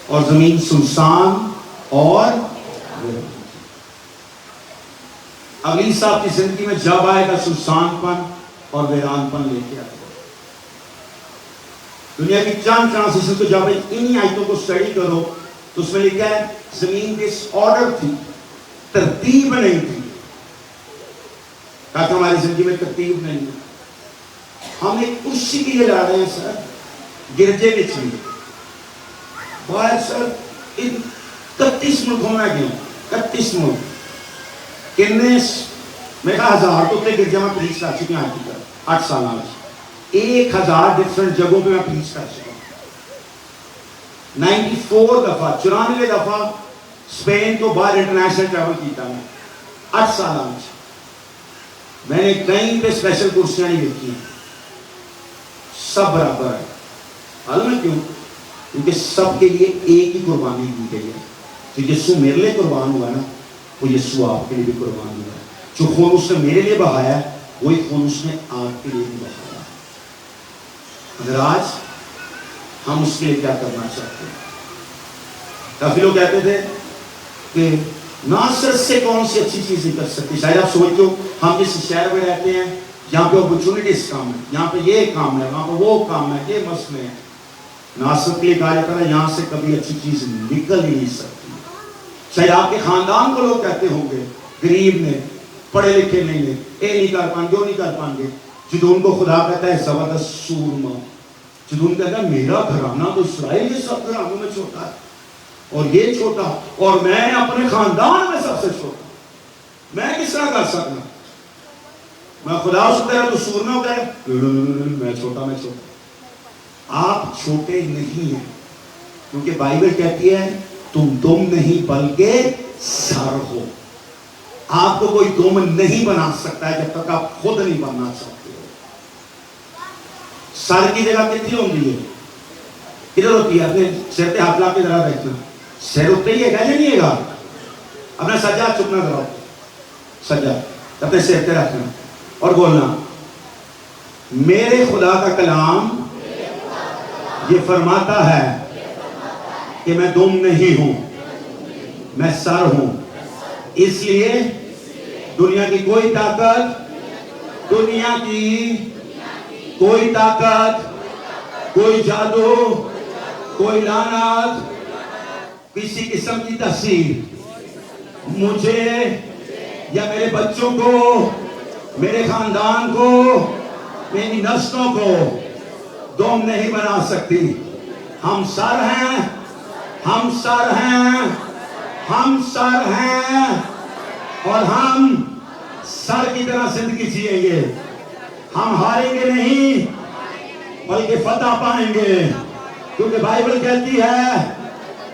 اور زمین سنسان اور اگلی صاحب کی زندگی میں جب آئے گا سنسان پن اور ویران پن لے کے آئے گا. دنیا کی چند ٹرانزیشن کو جب انہی آیتوں کو سٹڈی کرو تو اس میں لکھا ہے زمین ڈس آرڈر تھی، ترتیب نہیں تھی. تاکہ ہماری زندگی میں ترتیب نہیں ہے. ہم ایک کرسی کے لیے لڑ رہے ہیں سر، گرجے میں چاہیے باہر سر. 31 ملکوں میں گیا، 31 ملک، کتنے میں کہا 1000 تو اپنے گرجے میں پریچ کر چکے ہیں. آج کی 8 سال آج 1000 ڈفرنٹ جگہوں پہ میں پریچ کر چکا ہوں. 94 دفعہ 94 دفعہ اسپین تو باہر انٹرنیشنل ٹریول کیتا میں 8 سال آج. میں نے کہیں پہ اسپیشل کرسیاں نہیں دیکھی ہیں، سب برابر ہے. معلوم ہے کیوں؟ کیونکہ سب کے لیے ایک ہی قربانی دی گئی ہے. تو یسوع میرے لیے قربان ہوا نا، وہ یسوع آپ کے لیے بھی قربان ہوا ہے. جو خون اس نے میرے لیے بہایا ہے وہی خون اس نے آپ کے لیے بھی بہایا. اگر آج ہم اس کے لیے کیا کرنا چاہتے ہیں؟ کافی لوگ کہتے تھے کہ ناصرت سے کون سی اچھی چیز نہیں کر سکتی. شاید آپ سوچتے ہو ہم جس شہر میں رہتے ہیں یہاں پہ اپرچونٹیز کام ہے، یہاں پہ یہ کام ہے، وہاں پہ وہ کام ہے، یہ مسئلے ہیں. ناصرت کے لیے کہا جاتا ہے یہاں سے کبھی اچھی چیز نکل ہی نہیں سکتی. شاید آپ کے خاندان کو لوگ کہتے ہوں گے غریب نے، پڑھے لکھے نہیں ہیں، اے نہیں کر پائیں گے، وہ نہیں کر پائیں گے. جدو ان کو خدا کہتا ہے زبردست سورما، جدو ان کہتا ہے میرا گھرانہ تو اسرائیل کے سب گھرانوں میں چھوٹا ہے اور یہ چھوٹا اور میں اپنے خاندان میں سب سے چھوٹا، میں کس طرح کر سکتا؟ میں خدا سے کہہ رہا تو سورما ہو گئے میں چھوٹا میں چھوٹا. آپ چھوٹے نہیں ہیں کیونکہ بائبل کہتی ہے تم دم نہیں بلکہ سر ہو. آپ کو کوئی دم نہیں بنا سکتا ہے جب تک آپ خود نہیں بننا چاہتے ہو. سر کی جگہ کتنی ہوتی ہے؟ کدھر ہوتی ہے؟ اپنے سر پہ ہاتھ لا کے ذرا بیٹھنا، سر اتنے ہی ہے گا یا نہیں ہے گا؟ اپنا سجا چپنا کراؤ، سجا اپنے سر پہ رکھنا اور بولنا میرے خدا کا کلام یہ فرماتا ہے کہ میں دم نہیں ہوں، میں سر ہوں. اس لیے دنیا کی کوئی طاقت، دنیا کی کوئی طاقت، کوئی جادو، کوئی لعنت، کسی قسم کی تاثیر مجھے یا میرے بچوں کو، میرے خاندان کو، میری نسلوں کو دم نہیں بنا سکتی. ہم سر ہیں، ہم سر ہیں، ہم سر ہیں اور ہم سر کی طرح زندگی جیئیں گے. ہم ہاریں گے نہیں بلکہ فتح پائیں گے کیونکہ بائبل کہتی ہے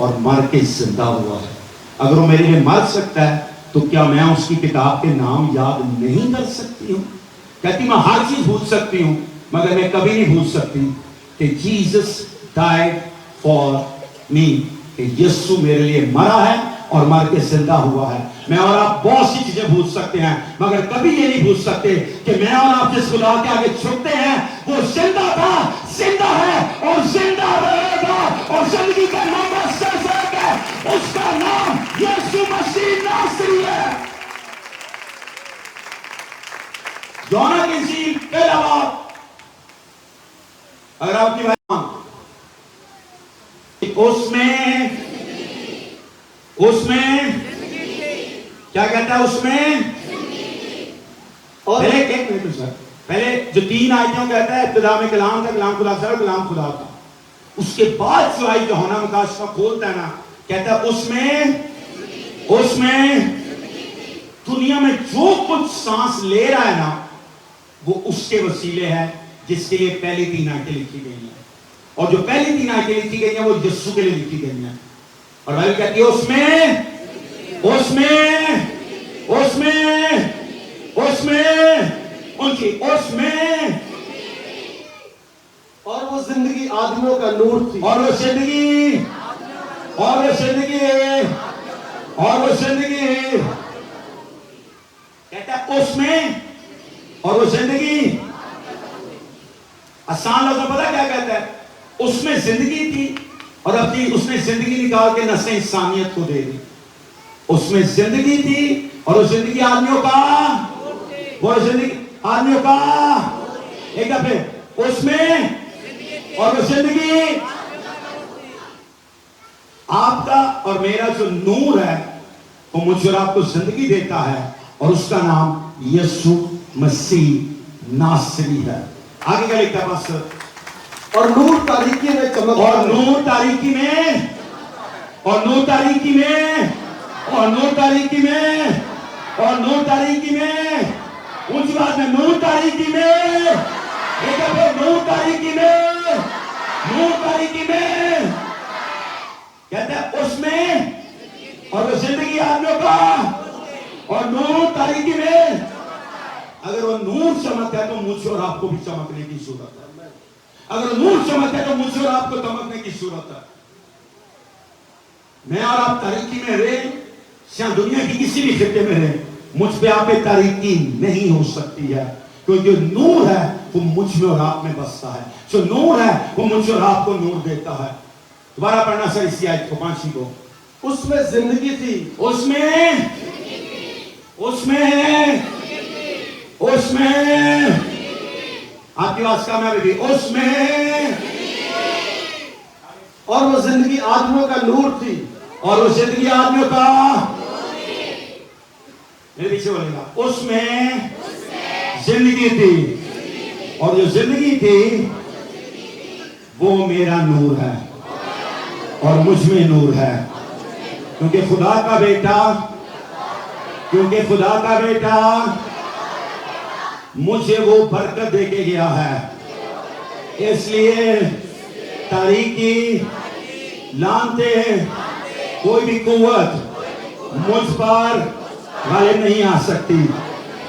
اور مر کے زندہ ہوا ہے. اگر وہ میرے لیے مر سکتا ہے تو کیا میں اس کی کتاب کے نام یاد نہیں کر سکتی ہوں؟ کہتی میں ہر چیز بھول سکتی ہوں مگر میں کبھی نہیں بھول سکتی کہ جیسس ڈائیڈ فار می، کہ یسوع میرے لیے مرا ہے اور مر کے زندہ ہوا ہے. میں اور آپ بہت سی چیزیں بھول سکتے ہیں مگر کبھی یہ نہیں بھول سکتے کہ میں اور آپ جس خدا کے آگے جھکتے ہیں وہ زندہ تھا، زندہ ہے اور زندہ رہے گا، اور زندگی کا نمبر صرف ایک ہے، اس کا نام یسوع مسیح ناصری ہے. یوحنا کی انجیل پہلا باب، اگر آپ کی بات اس میں کیا کہتا ہے؟ اس میں اور ایک منٹ سر، پہلے جو 3 آیتوں کہتا ہے ابتدا میں کلام تھا، کلام خدا تھا، کلام خدا تھا. اس کے بعد جو آیت یوحنا مکاشفہ کھولتا ہے نا، کہتا ہے اس میں دنیا میں جو کچھ سانس لے رہا ہے نا وہ اس کے وسیلے ہے جس کے لیے پہلی 3 آیتیں لکھی گئی ہیں. اور جو پہلی 3 آیتیں لکھی گئی ہیں وہ یسوع کے لیے لکھی گئی ہیں. اور بائبل کہتی ہے اس میں اور وہ زندگی آدمیوں کا نور تھی، اور وہ زندگی کہتا ہے اس میں، اور وہ زندگی. آسان لفظ پتہ کیا کہتا ہے؟ اس میں زندگی تھی اور اپنی اس نے زندگی نکال کے نسل انسانیت کو دے دی. اس میں زندگی تھی اور وہ زندگی آدمیوں کا ایک دفعہ اس میں، اور وہ زندگی آپ کا اور میرا جو نور ہے وہ مجھ اور آپ کو زندگی دیتا ہے، اور اس کا نام یسوع مسیح ناصری ہے. آگے کیا لکھتا ہے پاسٹر؟ اور نور تاریکی میں چمکتا ہے، اور نور تاریکی میں، اور نور تاریکی میں، اور نور تاریکی میں، اور نور تاریکی میں، اونچی بات میں، نور تاریکی میں، ایک دفعہ نور تاریکی میں، نور تاریکی میں. کہتا ہے اس میں، اور وہ زندگی آدمیوں کا، اور نور تاریکی میں. اگر وہ نور چمکتا ہے تو مجھ اور آپ کو بھی چمکنے کی ضرورت ہے. اگر نور چمکتا ہے تو مجھ اور آپ کو چمکنے کی ضرورت ہے. میں اور آپ تاریکی میں رہے، شاید دنیا کی کسی بھی خطے میں رہے، مجھ پہ آپ پہ تاریکی نہیں ہو سکتی ہے، کیونکہ جو نور ہے وہ مجھ میں اور آپ میں بستا ہے. جو نور ہے وہ مجھ اور آپ کو نور دیتا ہے. دوبارہ پڑھنا سر اسی آیت کو، 5 کو. اس میں زندگی تھی، اس میں آپ کی آواز کام ہے بھی، اس میں، اور وہ زندگی آدمیوں کا نور تھی، اور وہ زندگی آدمیوں کا، میرے پیچھے بولے گا، اس میں زندگی تھی، اور جو زندگی تھی وہ میرا نور ہے اور مجھ میں نور ہے. کیونکہ خدا کا بیٹا مجھے وہ برکت دے کے گیا ہے، اس لیے تاریکی، لانتے، کوئی بھی قوت مجھ پر غالب نہیں آ سکتی،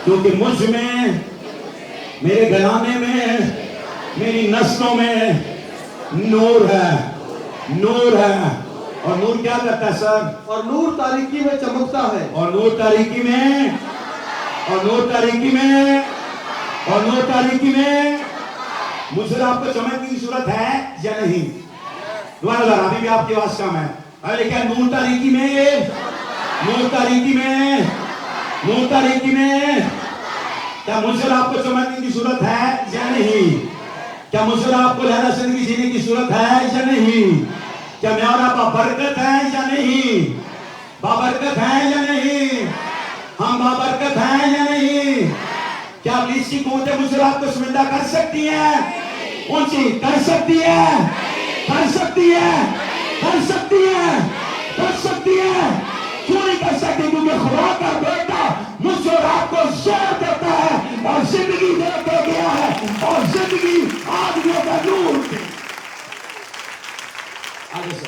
کیونکہ مجھ میں، میرے گھرانے میں، میری نسلوں میں نور ہے. نور ہے. اور نور کیا کرتا ہے سر؟ اور نور تاریکی میں چمکتا ہے، اور نور تاریکی میں، اور نور تاریکی میں، اور نور تاریکی میں. مجھے آپ کو چمکنے کی ضرورت ہے یا نہیں؟ دوبارہ ذرا، ابھی بھی آپ کی آواز کم ہے. ارے کیا نور تاریکی میں، نور تاریکی میں، نور تاریکی میں، کیا مجھے آپ کو چمکنے کی ضرورت ہے یا نہیں؟ کیا مجھے آپ کو لہرا زندگی جینے کی ضرورت ہے یا نہیں؟ کیا میں اور آپ بابرکت ہیں یا نہیں؟ بابرکت ہیں یا نہیں؟ ہم بابرکت ہیں یا نہیں؟ کیا ابلیس کی قوتیں مجھے آپ کو شرمندہ کر سکتی ہیں؟ اونچی کر سکتی ہے، کر سکتی ہے، کر سکتی ہے، کر سکتی ہے. کیوں نہیں کر سکتی؟ کیونکہ خدا کا بیٹا مجھ اور آپ کو زور دیتا ہے اور زندگی دے کے گیا ہے، اور زندگی آدمیوں کا نور. آگے سے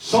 100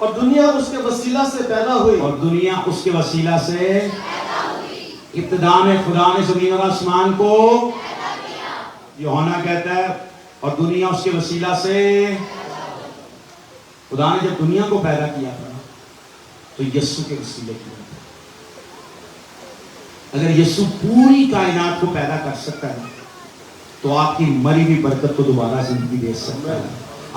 اور دنیا اس کے وسیلہ سے پیدا ہوئی. اور دنیا اس کے وسیلہ سے ابتدا میں خدا نے زمین اور آسمان کو یوحنا کہتا ہے اور دنیا اس کے وسیلہ سے. خدا نے جب دنیا کو پیدا کیا تھا تو یسوع کے وسیلے کیا تھا. اگر یسوع پوری کائنات کو پیدا کر سکتا ہے تو آپ کی مری ہوئی برکت کو دوبارہ زندگی دے سکتا ہے.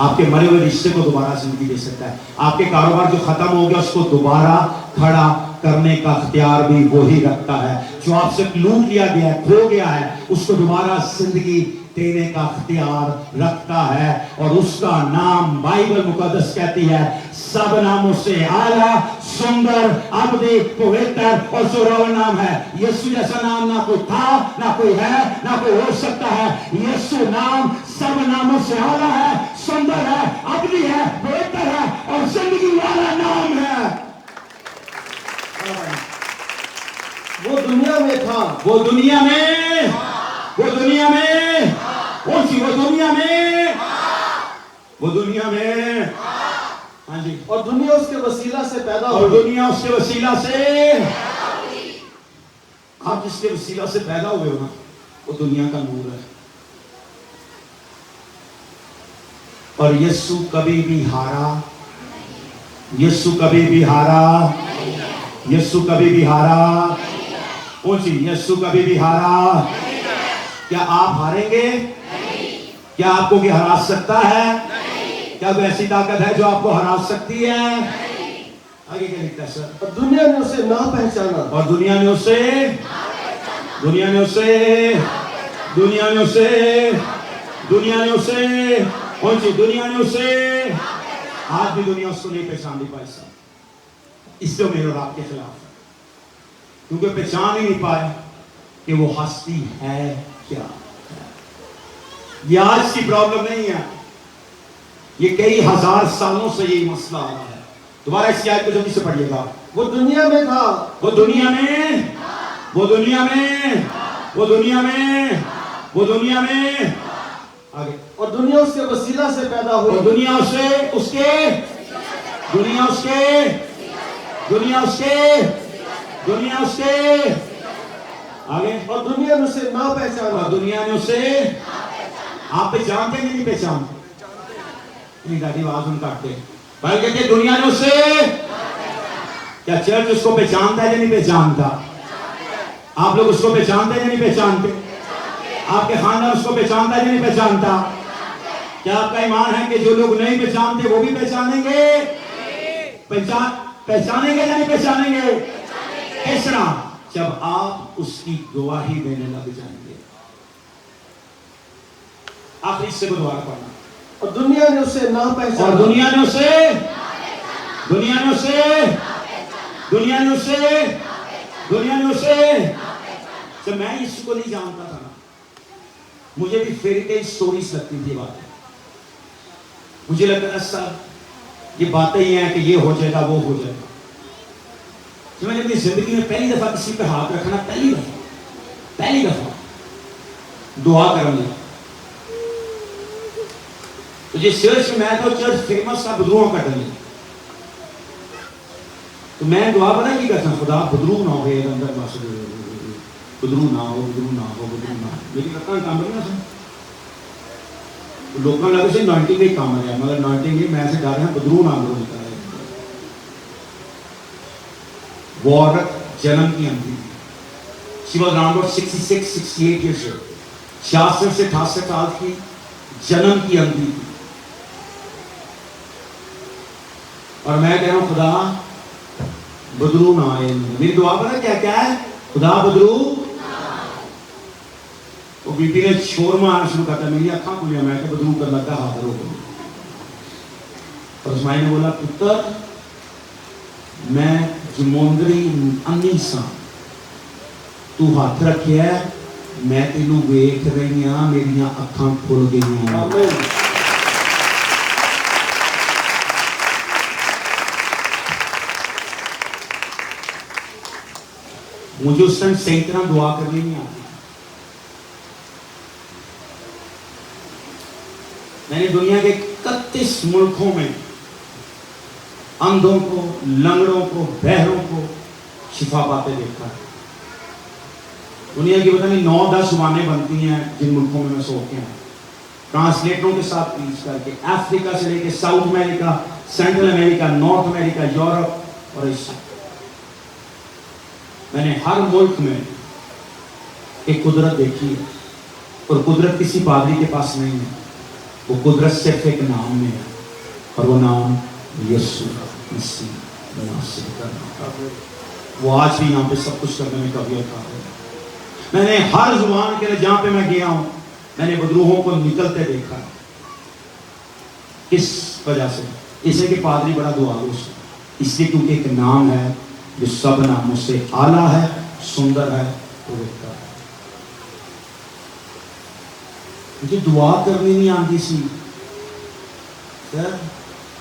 آپ کے مرے ہوئے رشتے کو دوبارہ زندگی دے سکتا ہے. آپ کے کاروبار جو ختم ہو گیا اس کو دوبارہ کھڑا کرنے کا اختیار بھی وہی رکھتا ہے. جو آپ سے لوٹ لیا گیا ہے, کھو گیا ہے, اس کو دوبارہ زندگی دینے کا اختیار رکھتا ہے. اور اس کا نام بائبل مقدس کہتی ہے سب ناموں سے اعلیٰ, سندر, ابدی, پوتر اور زورور نام ہے. یسوع جیسا نام نہ کوئی تھا, نہ کوئی ہے, نہ کوئی ہو سکتا ہے. یسوع نام سب ناموں سے اعلیٰ ہے, سندر ہے, ابدی ہے, پوتر ہے اور زندگی والا نام ہے. وہ دنیا میں تھا, وہ دنیا میں, وہ دنیا میں, کون سی وہ دنیا میں, وہ دنیا میں, ہاں جی, اور دنیا اس کے وسیلہ سے پیدا اور ہوئی. دنیا اس کے وسیلہ سے. آپ جس کے وسیلہ سے پیدا ہوئے ہو نا وہ دنیا کا نور ہے. اور یسوع کبھی بھی ہارا, یسوع کبھی بھی ہارا, یسوع کبھی بھی ہارا, اونچی, یسوع کبھی بھی ہارا. کیا آپ ہاریں گے؟ کیا آپ کو ہرا سکتا ہے؟ کیا کوئی ایسی طاقت ہے جو آپ کو ہرا سکتی ہے؟ آگے کیا لکھتا ہے سر؟ اور دنیا نے اسے نہ پہچانا, اور دنیا نے اسے, دنیا نے اسے, دنیا نے اسے, دنیا نے اسے, اونچی, دنیا نے اسے, آج بھی دنیا اس کو نہیں پہچان پائی صاحب. اس سے میرے اور آپ کے خلاف ہے, کیونکہ پہچان ہی نہیں پائے کہ وہ ہستی ہے کیا ہے. یہ آج کی پرابلم نہیں ہے, یہ کئی ہزار سالوں سے یہ مسئلہ آ رہا ہے. دوبارہ اس آیت کو جلدی سے پڑھیے گا. وہ دنیا میں تھا, وہ دنیا میں, وہ دنیا میں, وہ دنیا میں, وہ دنیا میں, آگے, اور دنیا اس کے وسیلہ سے پیدا اور ہوئی. دنیا اسے, اس کے, دنیا اس کے, دنیا اس کے, دنیا اس کے, آگے, اور دنیا نے اسے نہ پہچانا. اور دنیا نے اسے, آپ پہچانتے ہیں نہیں پہچانتے؟ نہیں دادی آواز ان کاٹتے. بھائی کہتے ہیں دنیا نے اسے, کیا چرچ اس کو پہچانتا ہے یا نہیں پہچانتا؟ آپ لوگ اس کو پہچانتے ہیں یا نہیں پہچانتے؟ آپ کے خاندان اس کو پہچانتا ہے یا نہیں پہچانتا؟ کیا آپ کا ایمان ہے کہ جو لوگ نہیں پہچانتے وہ بھی پہچانیں گے؟ پہچانیں گے یا نہیں پہچانیں گے؟ کس طرح؟ جب آپ اس کی گواہی دینے لگ جائیں گے. آخری سے کو دوبارہ پڑھنا. اور دنیا نے اسے نہ پہچانا, اور دنیا نے اسے, دنیا نے اسے, دنیا نے اسے, دنیا نے اسے. جب میں یسوع کو نہیں جانتا تھا نا, مجھے بھی فیری ٹیل سٹوریز لگتی تھی باتیں. مجھے لگتا تھا سب یہ باتیں ہی ہیں کہ یہ ہو جائے گا, وہ ہو جائے گا. جب میں نے اپنی زندگی میں پہلی دفعہ کسی پہ ہاتھ رکھنا, پہلی دفعہ دعا کرنے لگا. تو جس چرچ میں تو چرچ فیمس تھا بدروہوں کا ڈلے, تو میں دعا پتہ کی کرتا, خدا بدروہ نہ ہو گئے اندر بس, بدروہ نہ ہو, بدروہ نہ ہو, بدروہ نہ ہو. میری کرتا کام کرنا سر لوگوں لگے سے نائنٹنگ ہی کام ہے, مگر نائنٹنگ ہی میں سے ڈا رہے ہیں بدروہ نہ ہو نکل رہے. وہ عورت جنم کی اندھی تھی. She was around about 66, 68 years old. 66 سے 68 سال کی, جنم کی اندھی تھی. اور میں کہہ رہا ہوں خدا بدرو نہ آئے. میری دعا پتہ کیا ہے, خدا بدرو. وہ بی پی نے شور مارنا شروع کرتا, میری اکھاں کھلیا, میں کہ بدرو کر لگا حاضر ہو گئی. اور اس مائی نے بولا پتر میں جموندری انی سا, تو ہاتھ رکھے ہے, میں تینوں ویکھ رہی ہاں, میریاں اکھاں کھل گئی ہیں. مجھے اس ٹائم صحیح طرح دعا کرنی نہیں آتی. میں نے دنیا کے 31 ملکوں میں اندھوں کو, لنگڑوں کو, بہروں کو شفا پاتے دیکھا ہے. دنیا کی پتہ نہیں 9-10 زبانیں بنتی ہیں جن ملکوں میں سو کے ہیں, ٹرانسلیٹروں کے ساتھ پریچ کر کے, افریقہ سے لے کے ساؤتھ امریکہ, سینٹرل امریکہ, نارتھ امریکہ, یورپ اور ایشیا. میں نے ہر ملک میں ایک قدرت دیکھی ہے, اور قدرت کسی پادری کے پاس نہیں ہے, وہ قدرت صرف ایک نام میں ہے, اور وہ نام یسوع مسیح ناصری کا نام. وہ آج بھی یہاں پہ سب کچھ کرنے میں قابلیت رکھتا ہے. میں نے ہر زبان کے لیے جہاں پہ میں گیا ہوں, میں نے بدروہوں کو نکلتے دیکھا ہے. کس وجہ سے؟ اس لیے کہ پادری بڑا دعاگو ہے, اس لیے کیونکہ ایک نام ہے جو سب ناموں سے اعلیٰ ہے, سندر ہے, پوتر ہے. مجھے دعا کرنی نہیں آتی سی,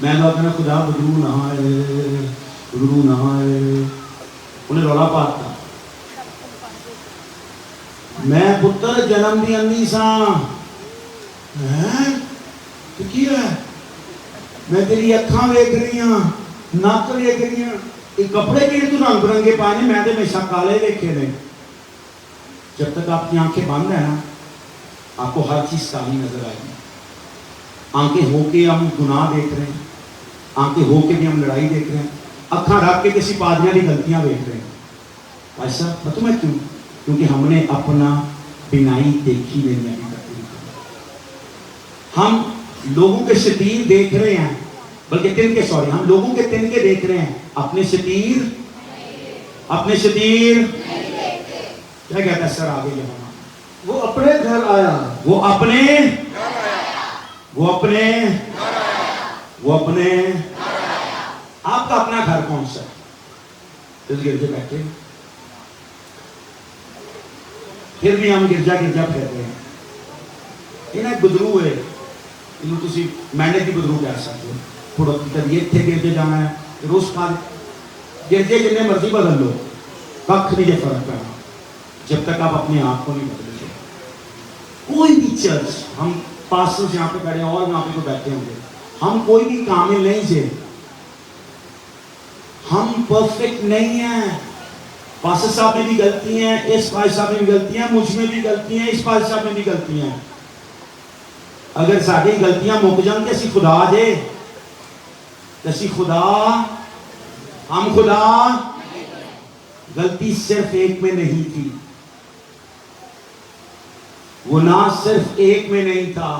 میں لوگ کہنا خدا بدرو نہ آئے, بدرو نہ آئے, انہیں رولا پاتا. میں پتر جنم دی اندھی سا, تو کی ہے, میں تیری اکھاں ویکھ رہی ہاں, نک ویکھ رہی ہاں, یہ کپڑے کیڑے تو رنگ برنگے پائے نے, میں تو ہمیشہ کالے ویکھے نے. جب تک آپ کی آنکھیں بند ہیں نا, آپ کو ہر چیز کالی نظر آئے گی. آنکھیں ہو کے ہم گناہ دیکھ رہے ہیں, آنکھیں ہو کے بھی ہم لڑائی دیکھ رہے ہیں, اکھاں رکھ کے کسی پادریاں کی غلطیاں دیکھ رہے ہیں. ایسا بتوں میں کیوں؟ کیونکہ ہم نے اپنا بینائی دیکھی نہیں ہے. ہم لوگوں کے شتیر دیکھ رہے ہیں, بلکہ تنکے, سوری, ہم لوگوں کے تنکے دیکھ رہے ہیں, اپنے شتیر کیا کہتا ہے سر آگے یہاں؟ وہ اپنے گھر آیا, وہ اپنے آپ کا اپنا گھر کون سا ہے؟ گرجے بیٹھے, پھر بھی ہم گرجا پھیرتے ہیں. یہ نا ایک بدرو ہے, میں نے بھی بدرو کہہ سکتے ہو. تھوڑا یہ اتنے گرجے جانا ہے, روز کھا گرجے جتنے مرضی بدل لو, کخ نہیں یہ فرق ہے جب تک آپ اپنے آپ کو نہیں بدلیں گے. کوئی بھی چرچ, ہم پاسٹرز یہاں پہ بیٹھے ہیں اور یہاں پہ تو بیٹھے ہوں گے, ہم کوئی بھی کامل نہیں تھے, ہم پرفیکٹ نہیں ہیں. پاسٹر صاحب میں بھی غلطی ہیں, اس پاسٹر صاحب میں بھی غلطی ہیں, مجھ میں بھی غلطی ہیں, اس پاسٹر صاحب میں بھی غلطی ہیں. اگر ساری غلطیاں مک جان کہ اسی خدا دے, اسی خدا, ہم خدا, غلطی صرف ایک میں نہیں تھی. گناہ صرف ایک میں نہیں تھا.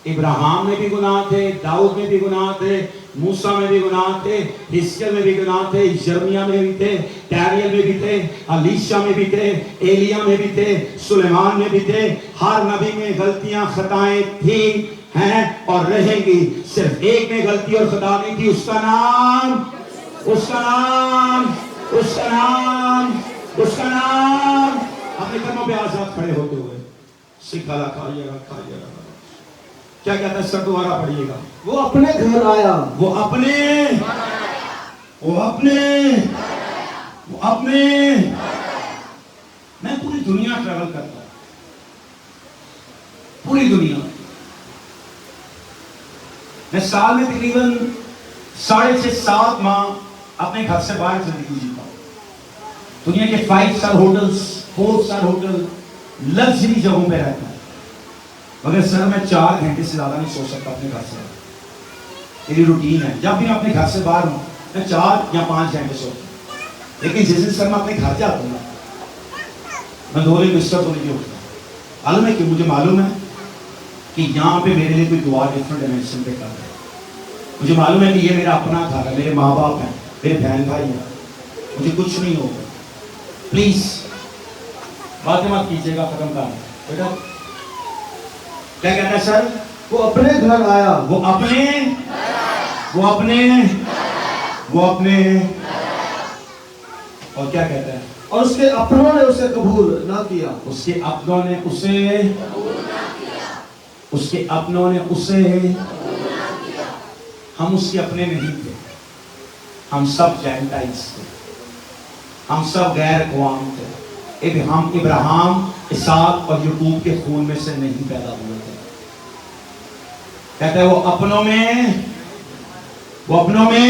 ابراہیم میں بھی گناہ تھے, داؤد میں بھی گناہ تھے, موسیٰ میں بھی گناہ تھے, حزقیل میں بھی گناہ تھے, یرمیہ میں بھی تھے, دانیل میں بھی تھے, الیشع میں بھی تھے, ایلیاہ میں بھی تھے, سلیمان میں بھی تھے. ہر نبی میں غلطیاں خطائیں تھیں, ہیں اور رہیں گی. صرف ایک میں غلطی اور خطا نہیں تھی, اس کا نام اپنے قدموں پہ آزاد کھڑے ہوتے ہوئے سکھا رکھا. کیا کہتا ہے سر, دوبارہ پڑھیے گا. وہ اپنے گھر آیا, وہ اپنے میں پوری دنیا ٹریول کرتا ہوں, پوری دنیا. میں سال میں تقریباً 6.5-7 ماہ اپنے گھر سے باہر زندگی جیتا ہوں. دنیا کے 5 star hotels, 4 star hotel, luxury جگہوں پہ رہتا ہوں. مگر سر میں 4 گھنٹے سے زیادہ نہیں سو سکتا اپنے گھر سے. میری روٹین ہے, جب بھی میں اپنے گھر سے باہر ہوں میں 4 یا 5 گھنٹے سوتا ہوں. لیکن جس دن سر میں اپنے گھر جاتا ہوں میں 2 دن بستر تو نہیں اٹھتا. معلوم ہے کہ مجھے معلوم ہے کہ یہاں پہ میرے لیے کوئی دعا ڈفرنٹ ڈائمینشن پہ کر رہا ہے. مجھے معلوم ہے کہ یہ میرا اپنا گھر ہے, میرے ماں باپ ہیں, میرے بہن بھائی ہیں, مجھے کچھ نہیں ہوگا. پلیز باتیں مت کیجیے گا, ختم کر بیٹا. کیا کہتا ہے سر؟ وہ اپنے گھر آیا, وہ اپنے اور کیا کہتا ہے؟ اور اس کے اپنوں نے اسے قبول نہ کیا. اس کے اپنوں نے اسے ہم اس کے اپنے نہیں تھے. ہم سب جینٹائلز تھے, ہم سب غیر اقوام تھے. ہم ابراہیم, اسحاق اور یعقوب کے خون میں سے نہیں پیدا ہوئے تھے. کہتا ہے وہ وہ اپنوں میں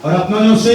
اور اپنوں نے اسے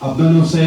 اپنوں نے اسے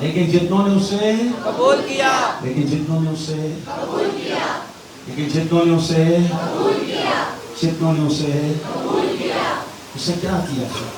لیکن جتنوں نے اسے قبول کیا لیکن جتنوں نے اسے لیکن جتنوں نے اسے جتنوں نے اسے کیا کیا؟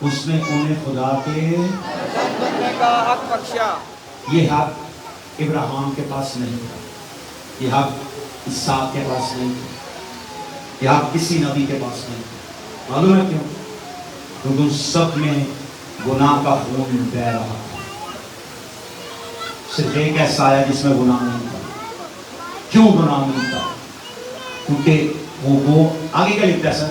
اس نے انہیں خدا کے بننے کا حق بخشا۔ یہ حق ابراہیم کے پاس نہیں تھا، یہ حق اسحاق کے پاس نہیں تھا، یہ حق کسی نبی کے پاس نہیں تھا۔ معلوم ہے کیوں؟ کیونکہ ان سب میں گناہ کا خون بہہ رہا تھا، صرف ایک ایسا آیا جس میں گناہ نہیں تھا۔ کیوں گناہ نہیں تھا؟ کیونکہ وہ آگے کیا لکھتا ہے سر؟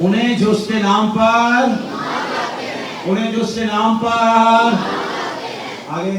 انہیں جو اس کے نام پر انہیں جو اس کے نام پر آگے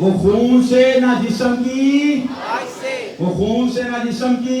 وہ خون سے نہ جسم کی آج سے وہ خون سے نہ جسم کی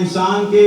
انسان کے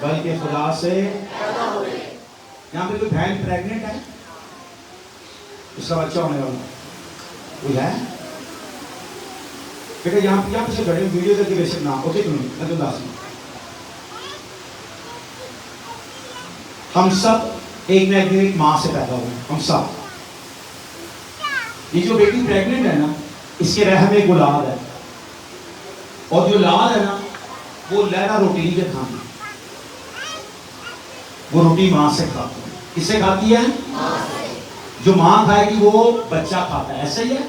بلکہ خدا سے۔ یہاں پہ کوئی بہن پریگننٹ ہے؟ اس کا بچہ ہونے والا کوئی ہے؟ بیٹا یہاں پہ سے کھڑے ویڈیو کر کے بے شک نہ اوکے تمہیں میں تو داس ہوں۔ ہم سب ایک نہ ایک ماں سے پیدا ہوئے ہیں، ہم سب۔ یہ جو بیٹی پریگننٹ ہے نا، اس کے رحم ایک اولاد ہے، اور جو اولاد ہے نا وہ لہرا روٹی نہیں کے کھاتی، وہ روٹی ماں سے کھاتی ہے۔ کس سے کھاتی ہے؟ جو ماں کھائے گی وہ بچہ کھاتا ہے، ایسا ہی ہے؟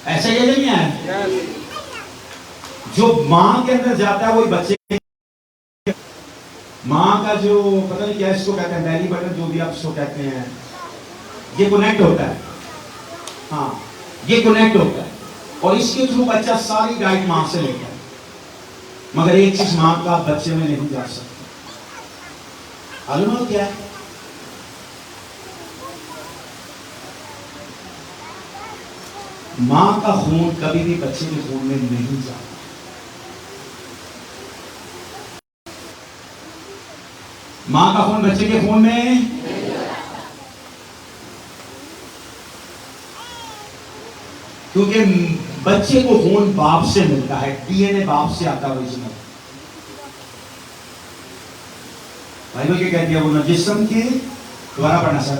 ایسا ہی ہے نہیں ہے؟ جو ماں کے اندر جاتا ہے وہی بچے، ماں کا جو پتہ نہیں کیا اس کو کہتے ہیں، بیلی بٹن جو بھی آپ اس کو کہتے ہیں، یہ کنیکٹ ہوتا ہے، ہاں یہ کنیکٹ ہوتا ہے، اور اس کے تھرو بچہ ساری ڈائٹ ماں سے لیتا ہے۔ مگر ایک چیز ماں کا بچے میں نہیں جا سکتی، معلوم کیا ہے؟ ماں کا خون کبھی بھی بچے کے خون میں نہیں جاتا۔ ماں کا خون بچے کے خون میں کیونکہ بچے کو خون باپ سے ملتا ہے، ڈی این اے باپ سے آتا ہے اوریجنل۔ بھائی کیا کہہ دیا؟ وہ نہ جسم کی، دوبارہ پڑھنا سر،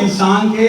انسان کے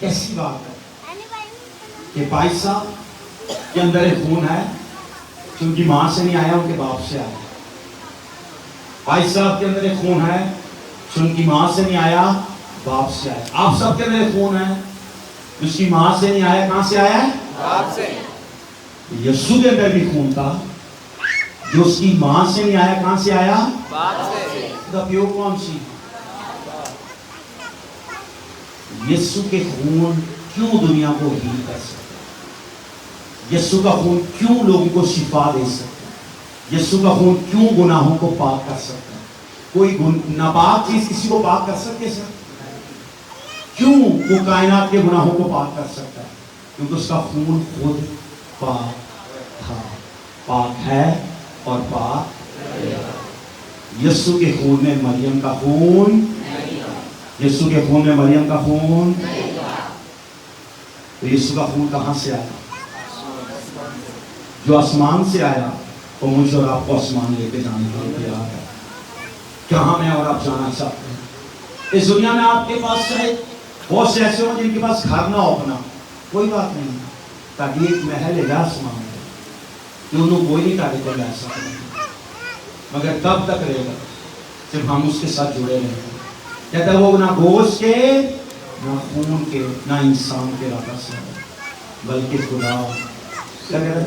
کیسی بات ہے کہ بھائی صاحب کے اندر ایک خون ہے جو ان کی ماں سے نہیں آیا، ان کے باپ سے آیا۔ بھائی صاحب کے اندر ایک خون ہے جو ان کی ماں سے نہیں آیا، باپ سے آیا۔ آپ سب کے اندر ایک خون ہے جو اس کی ماں سے نہیں آیا، کہاں سے آیا ہے؟ باپ سے۔ یسوع کے اندر بھی خون تھا جو اس کی ماں سے نہیں آیا، کہاں سے آیا؟ باپ سے۔ دا پیو کون سی؟ یسوع کے خون کیوں دنیا کو ہیل کر سکتا ہے؟ یسوع کا خون کیوں لوگوں کو شفا دے سکتا ہے؟ یسوع کا خون کیوں گناہوں کو پاک کر سکتا ہے؟ کوئی ناپاک چیز کسی کو پاک کر سکتے ہے سر؟ کیوں وہ کائنات کے گناہوں کو پاک کر سکتا ہے؟ کیونکہ اس کا خون خود پاک تھا، پاک ہے اور پاک۔ یسوع کے خون میں مریم کا خون، یسوع کے خون میں مریم کا خون، تو یسوع کا خون کہاں سے آیا؟ جو آسمان سے آیا، وہ مجھے اور آپ کو آسمان لے کے جانے کے لیے تیار ہے۔ کہاں میں اور آپ جانا چاہتے ہیں؟ اس دنیا میں آپ کے پاس چاہے بہت سے ایسے ہوں جن کے پاس گھر نہ ہو اپنا، کوئی بات نہیں، تاکہ ایک محل ہے آسمان میں، کہ انہوں کوئی نہیں تاکہ کوئی ایسا نہیں، مگر تب تک رہے گا جب ہم اس کے ساتھ جڑے رہیں گے۔ کہتا ہے وہ نہ گوشت کے نہ خون کے نہ انسان کے ارادہ سے بلکہ خدا، کیا کہہ رہا ہے؟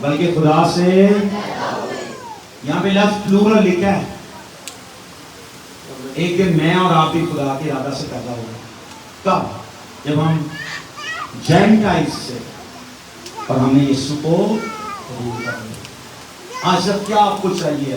بلکہ خدا سے۔ یہاں پہ لفظ پلورل لکھا ہے، ایک دن میں اور آپ بھی خدا کے ارادہ سے پیدا ہوئے۔ کب؟ جب ہم جینٹائل سے اور ہم نے یسوع کو قبول کر لیا۔ آج جب کیا آپ کو چاہیے؟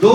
2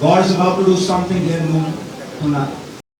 God is about to do something here tonight.